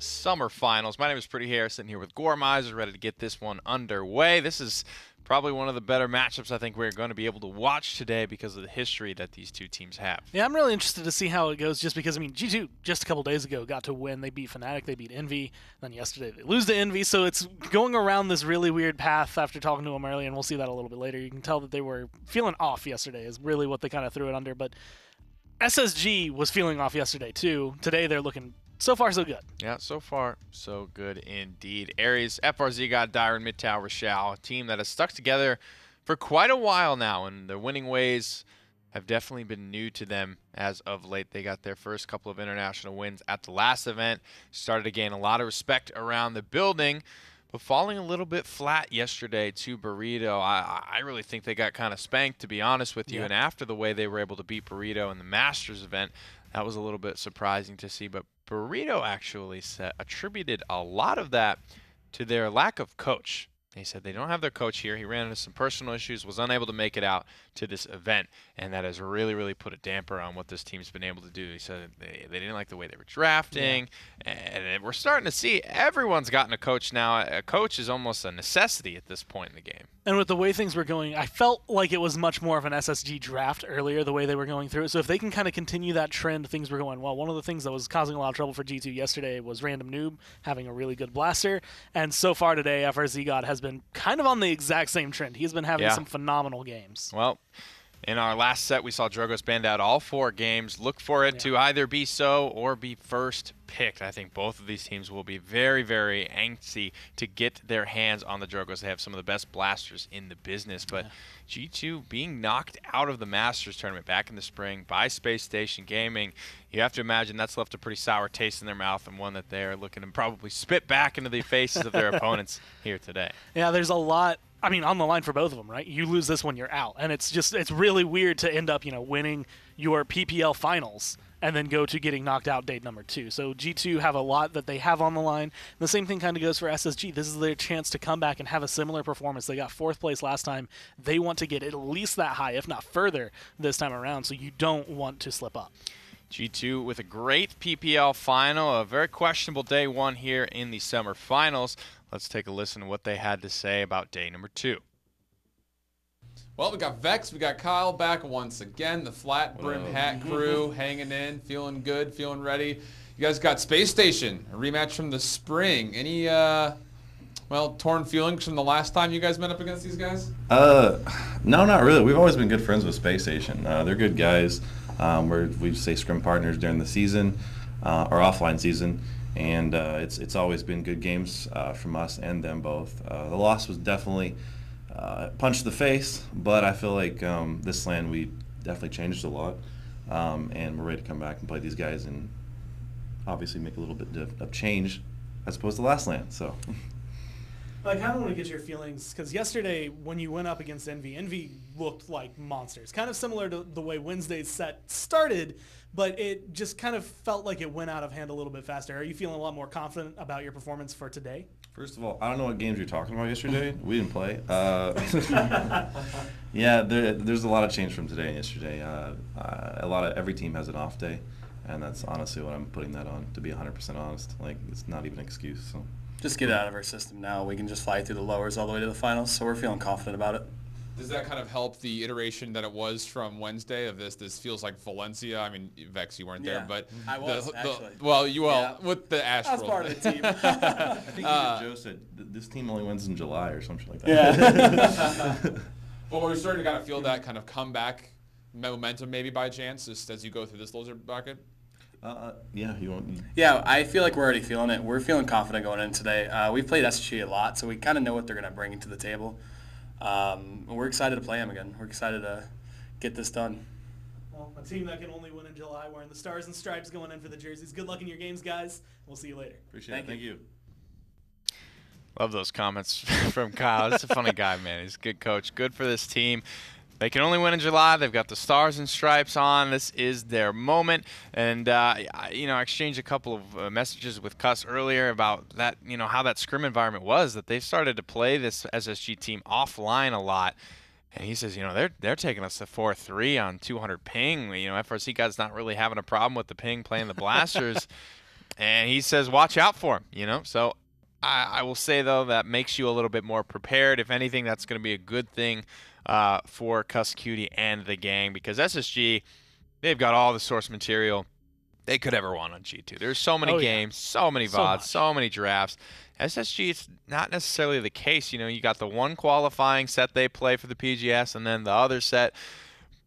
Summer Finals. My name is Pretty Harris, sitting here with Gormizer, ready to get this one underway. This is probably one of the better matchups I think we're going to be able to watch today because of the history that these two teams have. Yeah, I'm really interested to see how it goes just because, G2 just a couple days ago got to win. They beat Fnatic, they beat Envy, then yesterday they lose to Envy, so it's going around this really weird path after talking to them earlier, and we'll see that a little bit later. You can tell that they were feeling off yesterday is really what they kind of threw it under, but SSG was feeling off yesterday too. Today they're looking so far so good. Yeah, so far so good indeed. Aries, FRZ got Dyron, Midtown, Rochelle, a team that has stuck together for quite a while now, and their winning ways have definitely been new to them as of late. They got their first couple of international wins at the last event, started to gain a lot of respect around the building, but falling a little bit flat yesterday to Burrito. I really think they got kind of spanked, to be honest with you, Yeah. and after the way they were able to beat Burrito in the Masters event, that was a little bit surprising to see, but Burrito actually attributed a lot of that to their lack of coach. He said they don't have their coach here. He ran into some personal issues, was unable to make it out to this event, and that has really, really put a damper on what this team's been able to do. He said they didn't like the way they were drafting, and we're starting to see everyone's gotten a coach now. A coach is almost a necessity at this point in the game. And with the way things were going, I felt like it was much more of an SSG draft earlier, the way they were going through it. So if they can kind of continue that trend, things were going well. One of the things that was causing a lot of trouble for G2 yesterday was Random Noob having a really good blaster. And so far today, FRZ God has been kind of on the exact same trend. He's been having some phenomenal games. Well, in our last set, we saw Drogos band out all 4 games. Look for it to either be so or be first picked. I think both of these teams will be very, very antsy to get their hands on the Drogos. They have some of the best blasters in the business. But G2 being knocked out of the Masters tournament back in the spring by Spacestation Gaming, you have to imagine that's left a pretty sour taste in their mouth, and one that they're looking to probably spit back into the faces of their opponents here today. Yeah, there's a lot on the line for both of them, right? You lose this one, you're out. And it's really weird to end up, winning your PPL finals and then go to getting knocked out date number 2. So G2 have a lot that they have on the line. The same thing kind of goes for SSG. This is their chance to come back and have a similar performance. They got 4th place last time. They want to get at least that high, if not further, this time around. So you don't want to slip up. G2 with a great PPL final, a very questionable day 1 here in the summer finals. Let's take a listen to what they had to say about day number 2. Well, we got Vex, we got Kyle back once again. The flat brim hat crew hanging in, feeling good, feeling ready. You guys got Space Station, a rematch from the spring. Any, torn feelings from the last time you guys met up against these guys? No, not really. We've always been good friends with Space Station. They're good guys. We say scrim partners during the season, or offline season, and it's always been good games from us and them both. The loss was definitely punch to the face, but I feel like this LAN we definitely changed a lot, and we're ready to come back and play these guys and obviously make a little bit of change as opposed to last LAN. So. I kind of want to get your feelings, because yesterday when you went up against Envy looked like monsters. Kind of similar to the way Wednesday's set started, but it just kind of felt like it went out of hand a little bit faster. Are you feeling a lot more confident about your performance for today? First of all, I don't know what games you're talking about yesterday. We didn't play. Yeah, there's a lot of change from today and yesterday. Every team has an off day, and that's honestly what I'm putting that on, to be 100% honest. Like, it's not even an excuse. So. Just get it out of our system now. We can just fly through the lowers all the way to the finals, so we're feeling confident about it. Does that kind of help the iteration that it was from Wednesday of this? This feels like Valencia. I mean, Vex, you weren't there, but I was actually. With the Astros. I was part of the team. I think Joe said this team only wins in July or something like that. Yeah. Well, we're starting to kind of feel that kind of comeback momentum maybe by chance just as you go through this loser bracket. Yeah, you want. Yeah, I feel like we're already feeling it. We're feeling confident going in today. We've played SG a lot, so we kind of know what they're going to bring to the table. We're excited to play them again. We're excited to get this done. Well, a team that can only win in July, wearing the stars and stripes going in for the jerseys. Good luck in your games, guys. We'll see you later. Appreciate it. Thank you. Love those comments from Kyle. He's a funny guy, man. He's a good coach. Good for this team. They can only win in July. They've got the stars and stripes on. This is their moment. And, I exchanged a couple of messages with Cuss earlier about that, how that scrim environment was, that they started to play this SSG team offline a lot. And he says, they're taking us to 4-3 on 200 ping. FRC guys not really having a problem with the ping playing the blasters. and he says watch out for him, you know. So I will say, though, that makes you a little bit more prepared. If anything, that's going to be a good thing for Cuss Cutie and the gang, because SSG, they've got all the source material they could ever want on G2. There's so many games, so many VODs, so many drafts. SSG, it's not necessarily the case. You know, you got the one qualifying set they play for the PGS, and then the other set.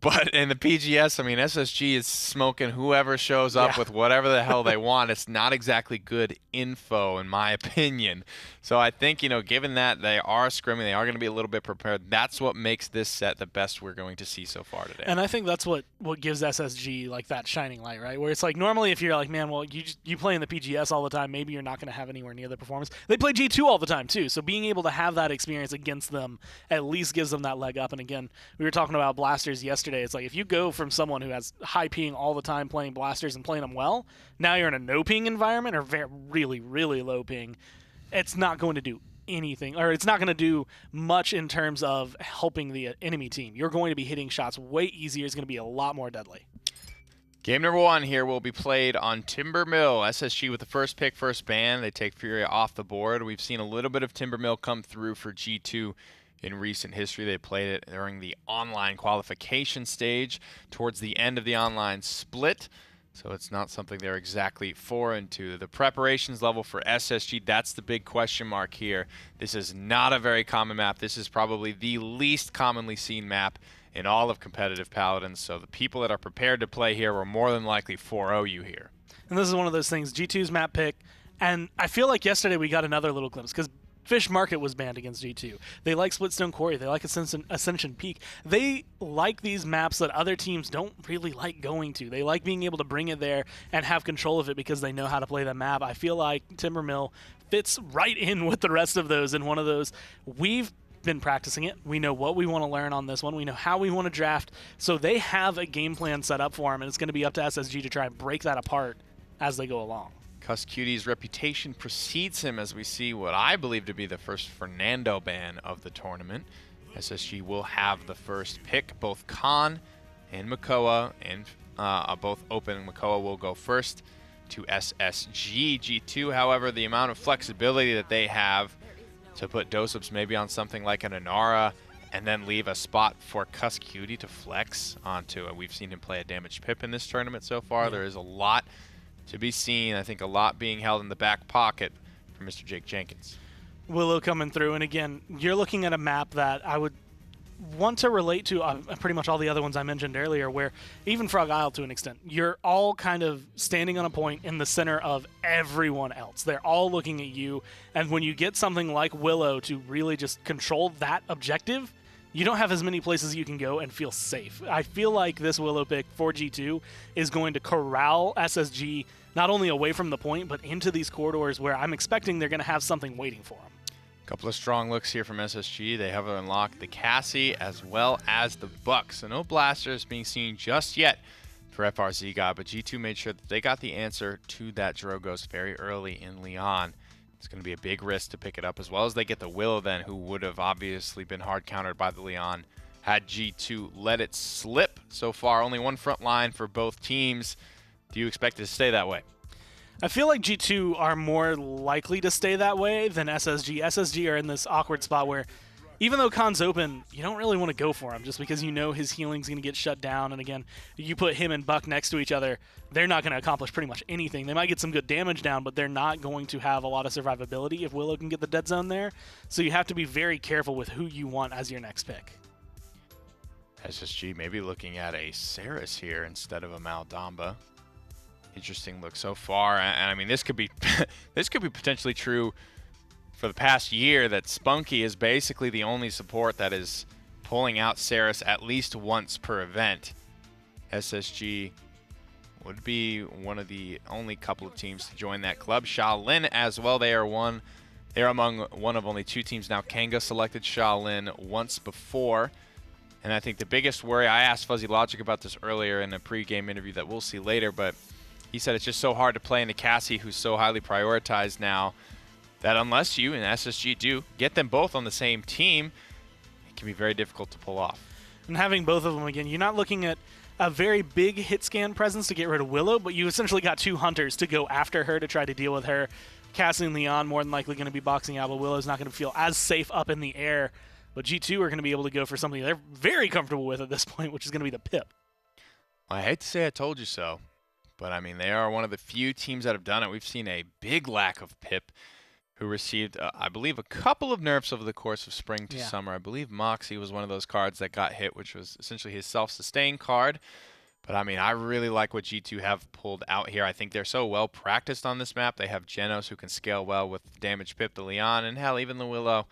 But in the PGS, I mean, SSG is smoking whoever shows up with whatever the hell they want. It's not exactly good info, in my opinion. So I think, you know, given that they are scrimming, they are going to be a little bit prepared. That's what makes this set the best we're going to see so far today. And I think that's what gives SSG like that shining light, right? Where it's like normally if you're like, man, well, you play in the PGS all the time, maybe you're not going to have anywhere near the performance. They play G2 all the time too, so being able to have that experience against them at least gives them that leg up. And again, we were talking about blasters yesterday. It's like if you go from someone who has high ping all the time playing blasters and playing them well, now you're in a no ping environment or really, really low ping, it's not going to do anything, or it's not going to do much in terms of helping the enemy team. You're going to be hitting shots way easier. It's going to be a lot more deadly. Game number 1 here will be played on Timber Mill. SSG with the first pick, first ban. They take Furia off the board. We've seen a little bit of Timber Mill come through for G2 in recent history. They played it during the online qualification stage towards the end of the online split. So it's not something they're exactly foreign to. The preparations level for SSG, that's the big question mark here. This is not a very common map. This is probably the least commonly seen map in all of competitive Paladins. So the people that are prepared to play here will more than likely 4-0 you here. And this is one of those things, G2's map pick, and I feel like yesterday we got another little glimpse, because Fish Market was banned against G2. They like Splitstone Quarry. They like Ascension Peak. They like these maps that other teams don't really like going to. They like being able to bring it there and have control of it because they know how to play the map. I feel like Timbermill fits right in with the rest of those in one of those. We've been practicing it. We know what we want to learn on this one. We know how we want to draft. So they have a game plan set up for them, and it's going to be up to SSG to try and break that apart as they go along. Cuss Cutie's reputation precedes him as we see what I believe to be the first Fernando ban of the tournament. SSG will have the first pick. Both Khan and Makoa and both open. Makoa will go first to SSG. G2, however, the amount of flexibility that they have to put Dosups maybe on something like an Inara and then leave a spot for Cuss Cutie to flex onto. We've seen him play a damaged Pip in this tournament so far. There is a lot to be seen. I think a lot being held in the back pocket for Mr. Jake Jenkins. Willow coming through, and again, you're looking at a map that I would want to relate to pretty much all the other ones I mentioned earlier, where even Frog Isle to an extent, you're all kind of standing on a point in the center of everyone else. They're all looking at you, and when you get something like Willow to really just control that objective, you don't have as many places you can go and feel safe. I feel like this Willow pick for G2 is going to corral SSG not only away from the point, but into these corridors where I'm expecting they're going to have something waiting for them. A couple of strong looks here from SSG. They have unlocked the Cassie as well as the Buck. So no blasters being seen just yet for FRZ God, but G2 made sure that they got the answer to that Drogos very early in Leon. It's going to be a big risk to pick it up, as well as they get the Willow then, who would have obviously been hard countered by the Leon had G2 let it slip. So far, only one front line for both teams. Do you expect it to stay that way? I feel like G2 are more likely to stay that way than SSG. SSG are in this awkward spot where even though Khan's open, you don't really want to go for him just because you know his healing's going to get shut down. And again, you put him and Buck next to each other, they're not going to accomplish pretty much anything. They might get some good damage down, but they're not going to have a lot of survivability if Willow can get the dead zone there. So you have to be very careful with who you want as your next pick. SSG maybe looking at a Saris here instead of a Maldamba. Interesting look so far, and I mean this could be this could be potentially true for the past year, that Spunky is basically the only support that is pulling out Saris at least once per event. SSG would be one of the only couple of teams to join that club. Shaolin as well, they are among one of only 2 teams now. Kanga selected Shaolin once before. And I think the biggest worry, I asked Fuzzy Logic about this earlier in a pre-game interview that we'll see later, but he said it's just so hard to play in a Cassie who's so highly prioritized now that unless you and SSG do get them both on the same team, it can be very difficult to pull off. And having both of them, again, you're not looking at a very big hit scan presence to get rid of Willow, but you essentially got 2 hunters to go after her to try to deal with her. Casting Leon more than likely going to be boxing out, but Willow's not going to feel as safe up in the air. But G2 are going to be able to go for something they're very comfortable with at this point, which is going to be the Pip. I hate to say I told you so, but I mean, they are one of the few teams that have done it. We've seen a big lack of Pip, who received, I believe, a couple of nerfs over the course of spring to summer. I believe Moxie was one of those cards that got hit, which was essentially his self-sustain card. But, I mean, I really like what G2 have pulled out here. I think they're so well practiced on this map. They have Genos who can scale well with damage Pip to Leon, and hell, even the Willow.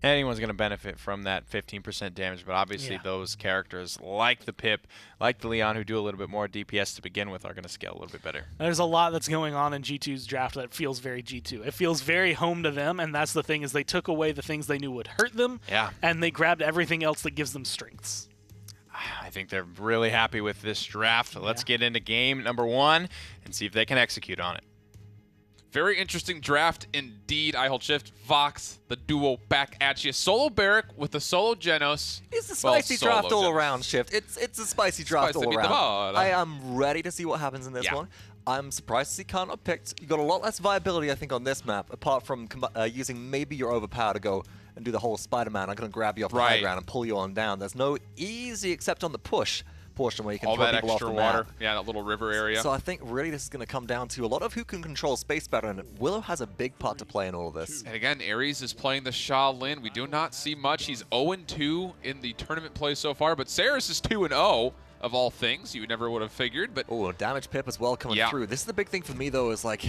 Anyone's going to benefit from that 15% damage, but obviously those characters like the Pip, like the Leon, who do a little bit more DPS to begin with, are going to scale a little bit better. There's a lot that's going on in G2's draft that feels very G2. It feels very home to them, and that's the thing, is they took away the things they knew would hurt them, and they grabbed everything else that gives them strengths. I think they're really happy with this draft. So let's get into game number 1 and see if they can execute on it. Very interesting draft indeed. I hold shift. Vox, the duo back at you. Solo Barrack with the solo Genos. It's a spicy draft all around, Shift. It's a spicy draft all around. I am ready to see what happens in this one. I'm surprised to see Khan not picked. You got a lot less viability, I think, on this map, apart from using maybe your overpower to go and do the whole Spider-Man. I'm going to grab you off the high ground and pull you on down. There's no easy except on the push portion where you can throw people off the map. Yeah, that little river area. So I think really this is going to come down to a lot of who can control space better, and Willow has a big part to play in all of this. And again, Ares is playing the Shaolin. We do not see much. He's 0-2 in the tournament play so far, but Saris is 2-0. Of all things, you never would have figured. But damage Pip as well coming through. This is the big thing for me though, is like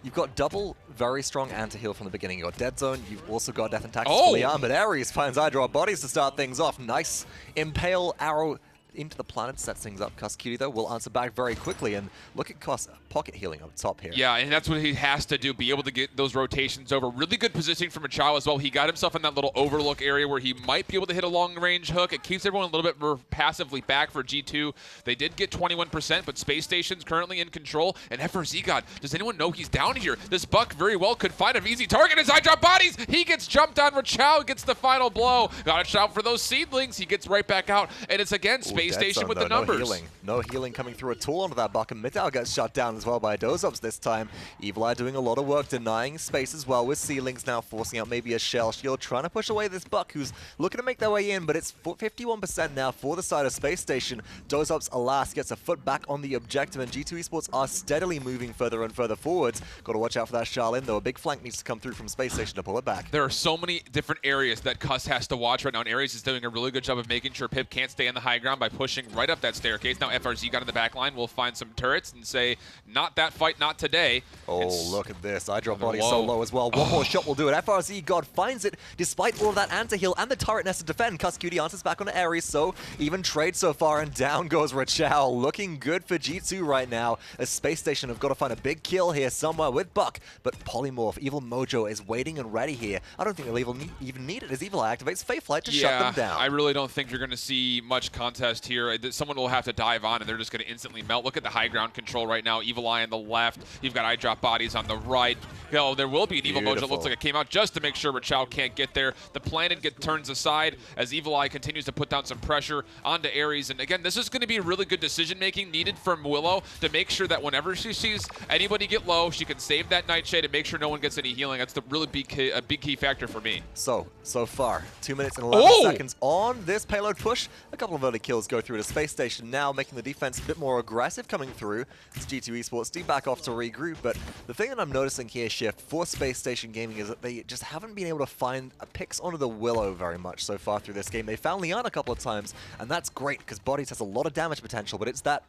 you've got double very strong anti-heal from the beginning. You've got Dead Zone, you've also got Death and Taxes for Leon, but Ares finds Hydra bodies to start things off. Nice Impale arrow into the planet, sets things up. Cutie though will answer back very quickly, and look at pocket healing up top here. Yeah, and that's what he has to do, be able to get those rotations over. Really good positioning from Machado as well. He got himself in that little overlook area where he might be able to hit a long-range hook. It keeps everyone a little bit more passively back for G2. They did get 21%, but Space Station's currently in control. And FRZ God, does anyone know he's down here? This Buck very well could find an easy target as I drop bodies. He gets jumped on. Rachel gets the final blow. Got to shout for those seedlings. He gets right back out. And it's again Space Station with the numbers. No healing coming through at all onto that Buck, and Midtown gets shut down as well by Dozops this time. Evil Eye doing a lot of work, denying space as well with ceilings now, forcing out maybe a shell shield, trying to push away this Buck who's looking to make their way in, but it's 51% now for the side of Space Station. Dozops, alas, gets a foot back on the objective, and G2 Esports are steadily moving further and further forwards. Got to watch out for that Shaolin though. A big flank needs to come through from Space Station to pull it back. There are so many different areas that Cuss has to watch right now, and Ares is doing a really good job of making sure Pip can't stay on the high ground by pushing right up that staircase. Now FRZ got in the back line. We'll find some turrets and say, not that fight, not today. Look at this. I drop body so low as well. One more shot will do it. FRZ God finds it despite all of that anti-heal and the turret nest to defend. Cutie answers back on Ares, so even trade so far, and down goes Rachel. Looking good for G2 right now, as Space Station have got to find a big kill here somewhere with Buck, but Polymorph, Evil Mojo is waiting and ready here. I don't think they'll even need it as Evil Eye activates Fae Flight to shut them down. I really don't think you're going to see much contest here. Someone will have to dive on, and they're just going to instantly melt. Look at the high ground control right now. Evil Eye on the left. You've got eye drop bodies on the right. There will be an Evil Mojo. It looks like it came out just to make sure Rachel can't get there. The planet turns aside as Evil Eye continues to put down some pressure onto Ares. And again, this is going to be really good decision-making needed from Willow to make sure that whenever she sees anybody get low, she can save that Nightshade and make sure no one gets any healing. That's the really big key factor for me. So far, 2 minutes and 11 seconds on this payload push. A couple of early kills go through to Space Station now, making the defense a bit more aggressive coming through. It's G2 Esports do back off to regroup, but the thing that I'm noticing here, Shift, for Space Station Gaming is that they just haven't been able to find picks onto the Willow very much so far through this game. They found Leon a couple of times, and that's great because Bodies has a lot of damage potential, but it's that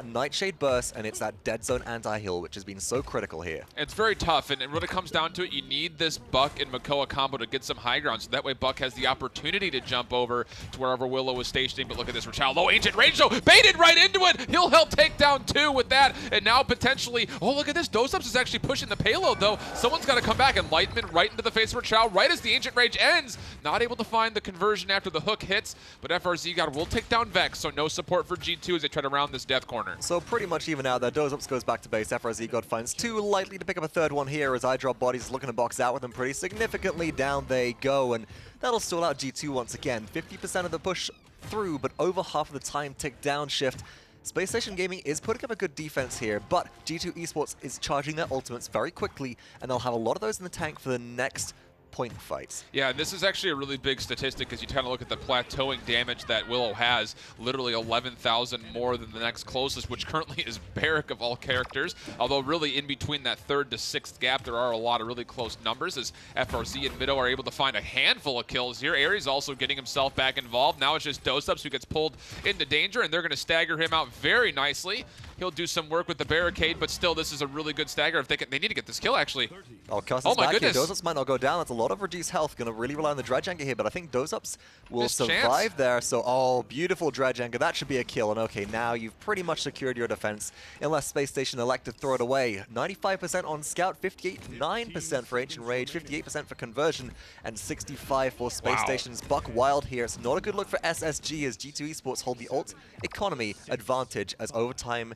Nightshade burst and it's that Dead Zone anti-heal, which has been so critical here. It's very tough, and when it comes down to it, you need this Buck and Makoa combo to get some high ground, so that way Buck has the opportunity to jump over to wherever Willow is stationing. But look at this, Rachel, low ancient range, though, baited right into it. He'll help take down 2 with that, and now potentially, look at this, Dozops is actually pushing the payload, though. Someone's got to come back. Enlightenment right into the face of Rachel, right as the ancient rage ends. Not able to find the conversion after the hook hits, but FRZ God will take down Vex, so no support for G2 as they try to round this death corner. So pretty much even out there. Dozops goes back to base. FRZ God finds 2, likely to pick up a third one here as I drop bodies looking to box out with them pretty significantly. Down they go, and that'll stall out G2 once again. 50% of the push through, but over half of the time tick down shift. Spacestation Gaming is putting up a good defense here, but G2 Esports is charging their ultimates very quickly, and they'll have a lot of those in the tank for the next point fights. Yeah, and this is actually a really big statistic because you kind of look at the plateauing damage that Willow has, literally 11,000 more than the next closest, which currently is Barrack of all characters. Although really in between that 3rd to 6th gap, there are a lot of really close numbers as FRZ and Mido are able to find a handful of kills here. Aries also getting himself back involved. Now it's just Dosups who gets pulled into danger, and they're going to stagger him out very nicely. He'll do some work with the barricade, but still, this is a really good stagger. If they need to get this kill, actually. Oh, Cuss Oh is my back goodness. here. Dozups might not go down. That's a lot of reduced health. Going to really rely on the Dredge Anchor here, but I think Dozups will Missed survive chance. there. So, oh, beautiful Dredge Anchor. That should be a kill. And okay, now you've pretty much secured your defense, unless Space Station elect to throw it away. 95% on Scout, 58.9% for Ancient Rage, 58% for Conversion, and 65% for Space Wow. Station's Buck Wild here. It's not a good look for SSG as G2 Esports hold the ult economy advantage as overtime.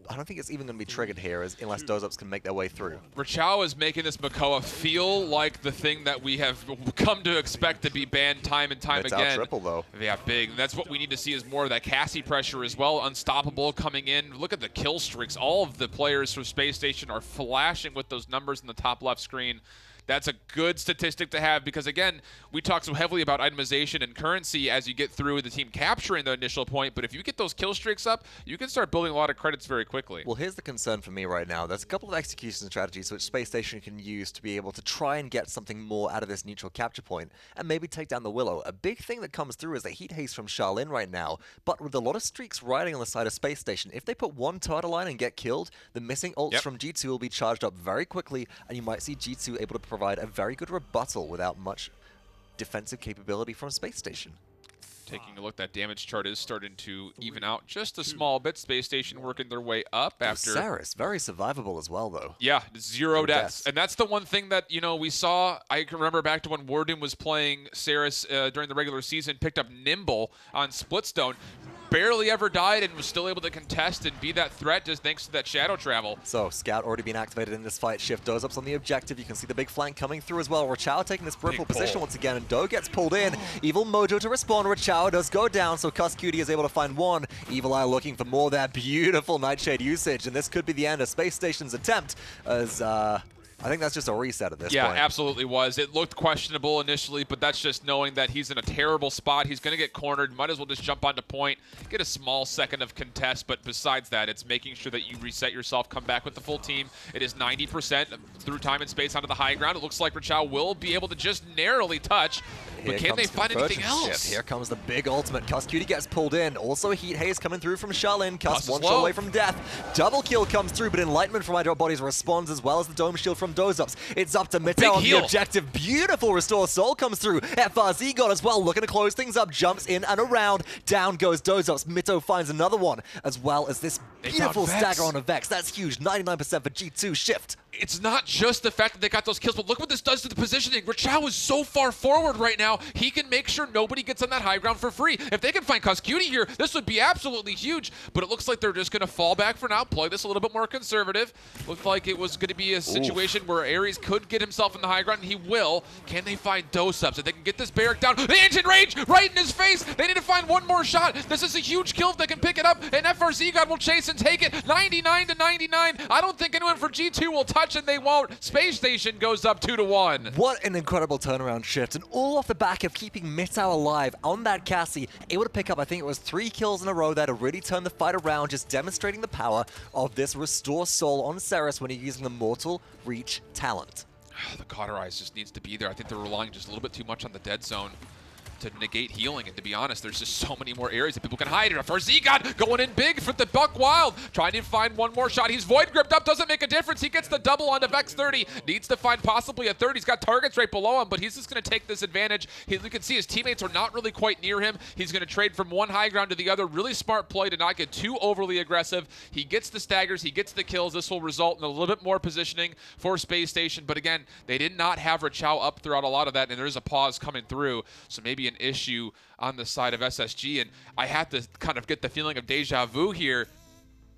I don't think it's even going to be triggered here unless Dozups can make their way through. Rachao is making this Makoa feel like the thing that we have come to expect to be banned time and time It's again. out triple, though. Yeah, big. That's what we need to see is more of that Cassie pressure as well. Unstoppable coming in. Look at the kill streaks. All of the players from Space Station are flashing with those numbers in the top left screen. That's a good statistic to have because, again, we talk so heavily about itemization and currency as you get through the team capturing the initial point, but if you get those kill streaks up, you can start building a lot of credits very quickly. Well, here's the concern for me right now. There's a couple of execution strategies which Space Station can use to be able to try and get something more out of this neutral capture point and maybe take down the Willow. A big thing that comes through is the heat haste from Charlene right now, but with a lot of streaks riding on the side of Space Station, if they put one turtle line and get killed, the missing ults from G2 will be charged up very quickly, and you might see G2 able to provide a very good rebuttal without much defensive capability from Space Station. Taking a look, that damage chart is starting to even out just a small bit. Space Station working their way up after... Saris, very survivable as well, though. Yeah, 0 deaths. deaths. And that's the one thing that, you know, we saw. I can remember back to when Warden was playing Saris during the regular season, picked up Nimble on Splitstone. Barely ever died and was still able to contest and be that threat just thanks to that shadow travel. So, Scout already being activated in this fight. Shift Dozups on the objective. You can see the big flank coming through as well. Rachao taking this peripheral position once again, and Do gets pulled in. Evil Mojo to respond. Rachao does go down, so Cuss Cutie is able to find one. Evil Eye looking for more of that beautiful Nightshade usage, and this could be the end of Space Station's attempt as... I think that's just a reset at this point. Yeah, absolutely was. It looked questionable initially, but that's just knowing that he's in a terrible spot. He's going to get cornered. Might as well just jump onto point, get a small second of contest, but besides that, it's making sure that you reset yourself, come back with the full team. It is 90% through time and space onto the high ground. It looks like Rachao will be able to just narrowly touch, but can they find anything else? Here comes the big ultimate. Cuss Cutie gets pulled in. Also a heat haze coming through from Charlene. Cuss one shot away from death. Double kill comes through, but Enlightenment from Hydro Bodies responds as well as the Dome Shield from Dozups. It's up to Mittel on the objective. Beautiful Restore Soul comes through. FRZ got as well, looking to close things up. Jumps in and around. Down goes Dozups. Mito finds another one, as well as this beautiful stagger on a Vex. That's huge. 99% for G2 Shift. It's not just the fact that they got those kills, but look what this does to the positioning. Rachao is so far forward right now, he can make sure nobody gets on that high ground for free. If they can find Cuss Cutie here, this would be absolutely huge, but it looks like they're just going to fall back for now, play this a little bit more conservative. Looked like it was going to be a situation where Aries could get himself in the high ground, and he will. Can they find Dosups? If they can get this Barrack down, the Ancient Rage right in his face. They need to find one more shot. This is a huge kill if they can pick it up, and FRZ God will chase and take it. 99 to 99. I don't think anyone for G2 will touch, and they won't. Space Station goes up 2-1. What an incredible turnaround Shift, and all off the back of keeping Mitau alive on that Cassie, able to pick up, I think it was 3 kills in a row there to really turn the fight around, just demonstrating the power of this Restore Soul on Saris when you're using the Mortal Reach talent. The Cauterize just needs to be there. I think they're relying just a little bit too much on the dead zone to negate healing, and to be honest, there's just so many more areas that people can hide in. FRZ God going in big for the Buck Wild, trying to find one more shot. He's void gripped up, doesn't make a difference. He gets the double onto Vex 30, needs to find possibly a third. He's got targets right below him, but he's just going to take this advantage. You can see his teammates are not really quite near him. He's going to trade from one high ground to the other. Really smart play to not get too overly aggressive. He gets the staggers, he gets the kills. This will result in a little bit more positioning for Space Station, but again, they did not have Rachao up throughout a lot of that, and there is a pause coming through, so maybe an issue on the side of SSG, and I have to kind of get the feeling of deja vu here.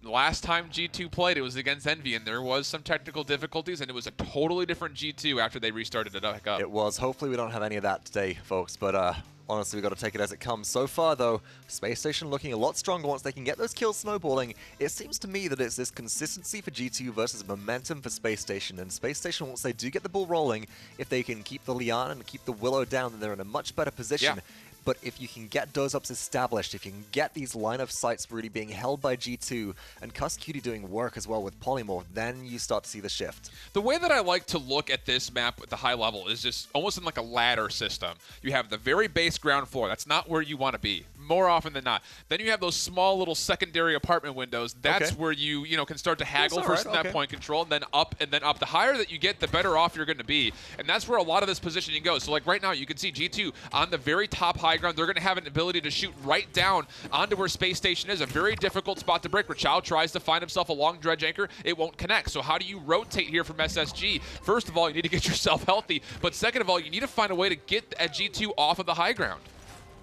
The last time G2 played, it was against Envy, and there was some technical difficulties, and it was a totally different G2 after they restarted it back up. It was. Hopefully we don't have any of that today, folks, but Honestly, we've got to take it as it comes. So far, though, Space Station looking a lot stronger once they can get those kills snowballing. It seems to me that it's this consistency for G2 versus momentum for Space Station. And Space Station, once they do get the ball rolling, if they can keep the Lian and keep the Willow down, then they're in a much better position. Yeah. But if you can get Dozeups established, if you can get these line of sights really being held by G2, and Cuss Cutie doing work as well with Polymorph, then you start to see the shift. The way that I like to look at this map at the high level is just almost in like a ladder system. You have the very base ground floor. That's not where you want to be, more often than not. Then you have those small little secondary apartment windows. That's where you can start to haggle for some of that point control, and then up and then up. The higher that you get, the better off you're going to be. And that's where a lot of this positioning goes. So like right now, you can see G2 on the very top high ground. They're going to have an ability to shoot right down onto where Space Station is. A very difficult spot to break. Rachao tries to find himself a long dredge anchor. It won't connect. So how do you rotate here from SSG? First of all, you need to get yourself healthy. But second of all, you need to find a way to get at G2 off of the high ground.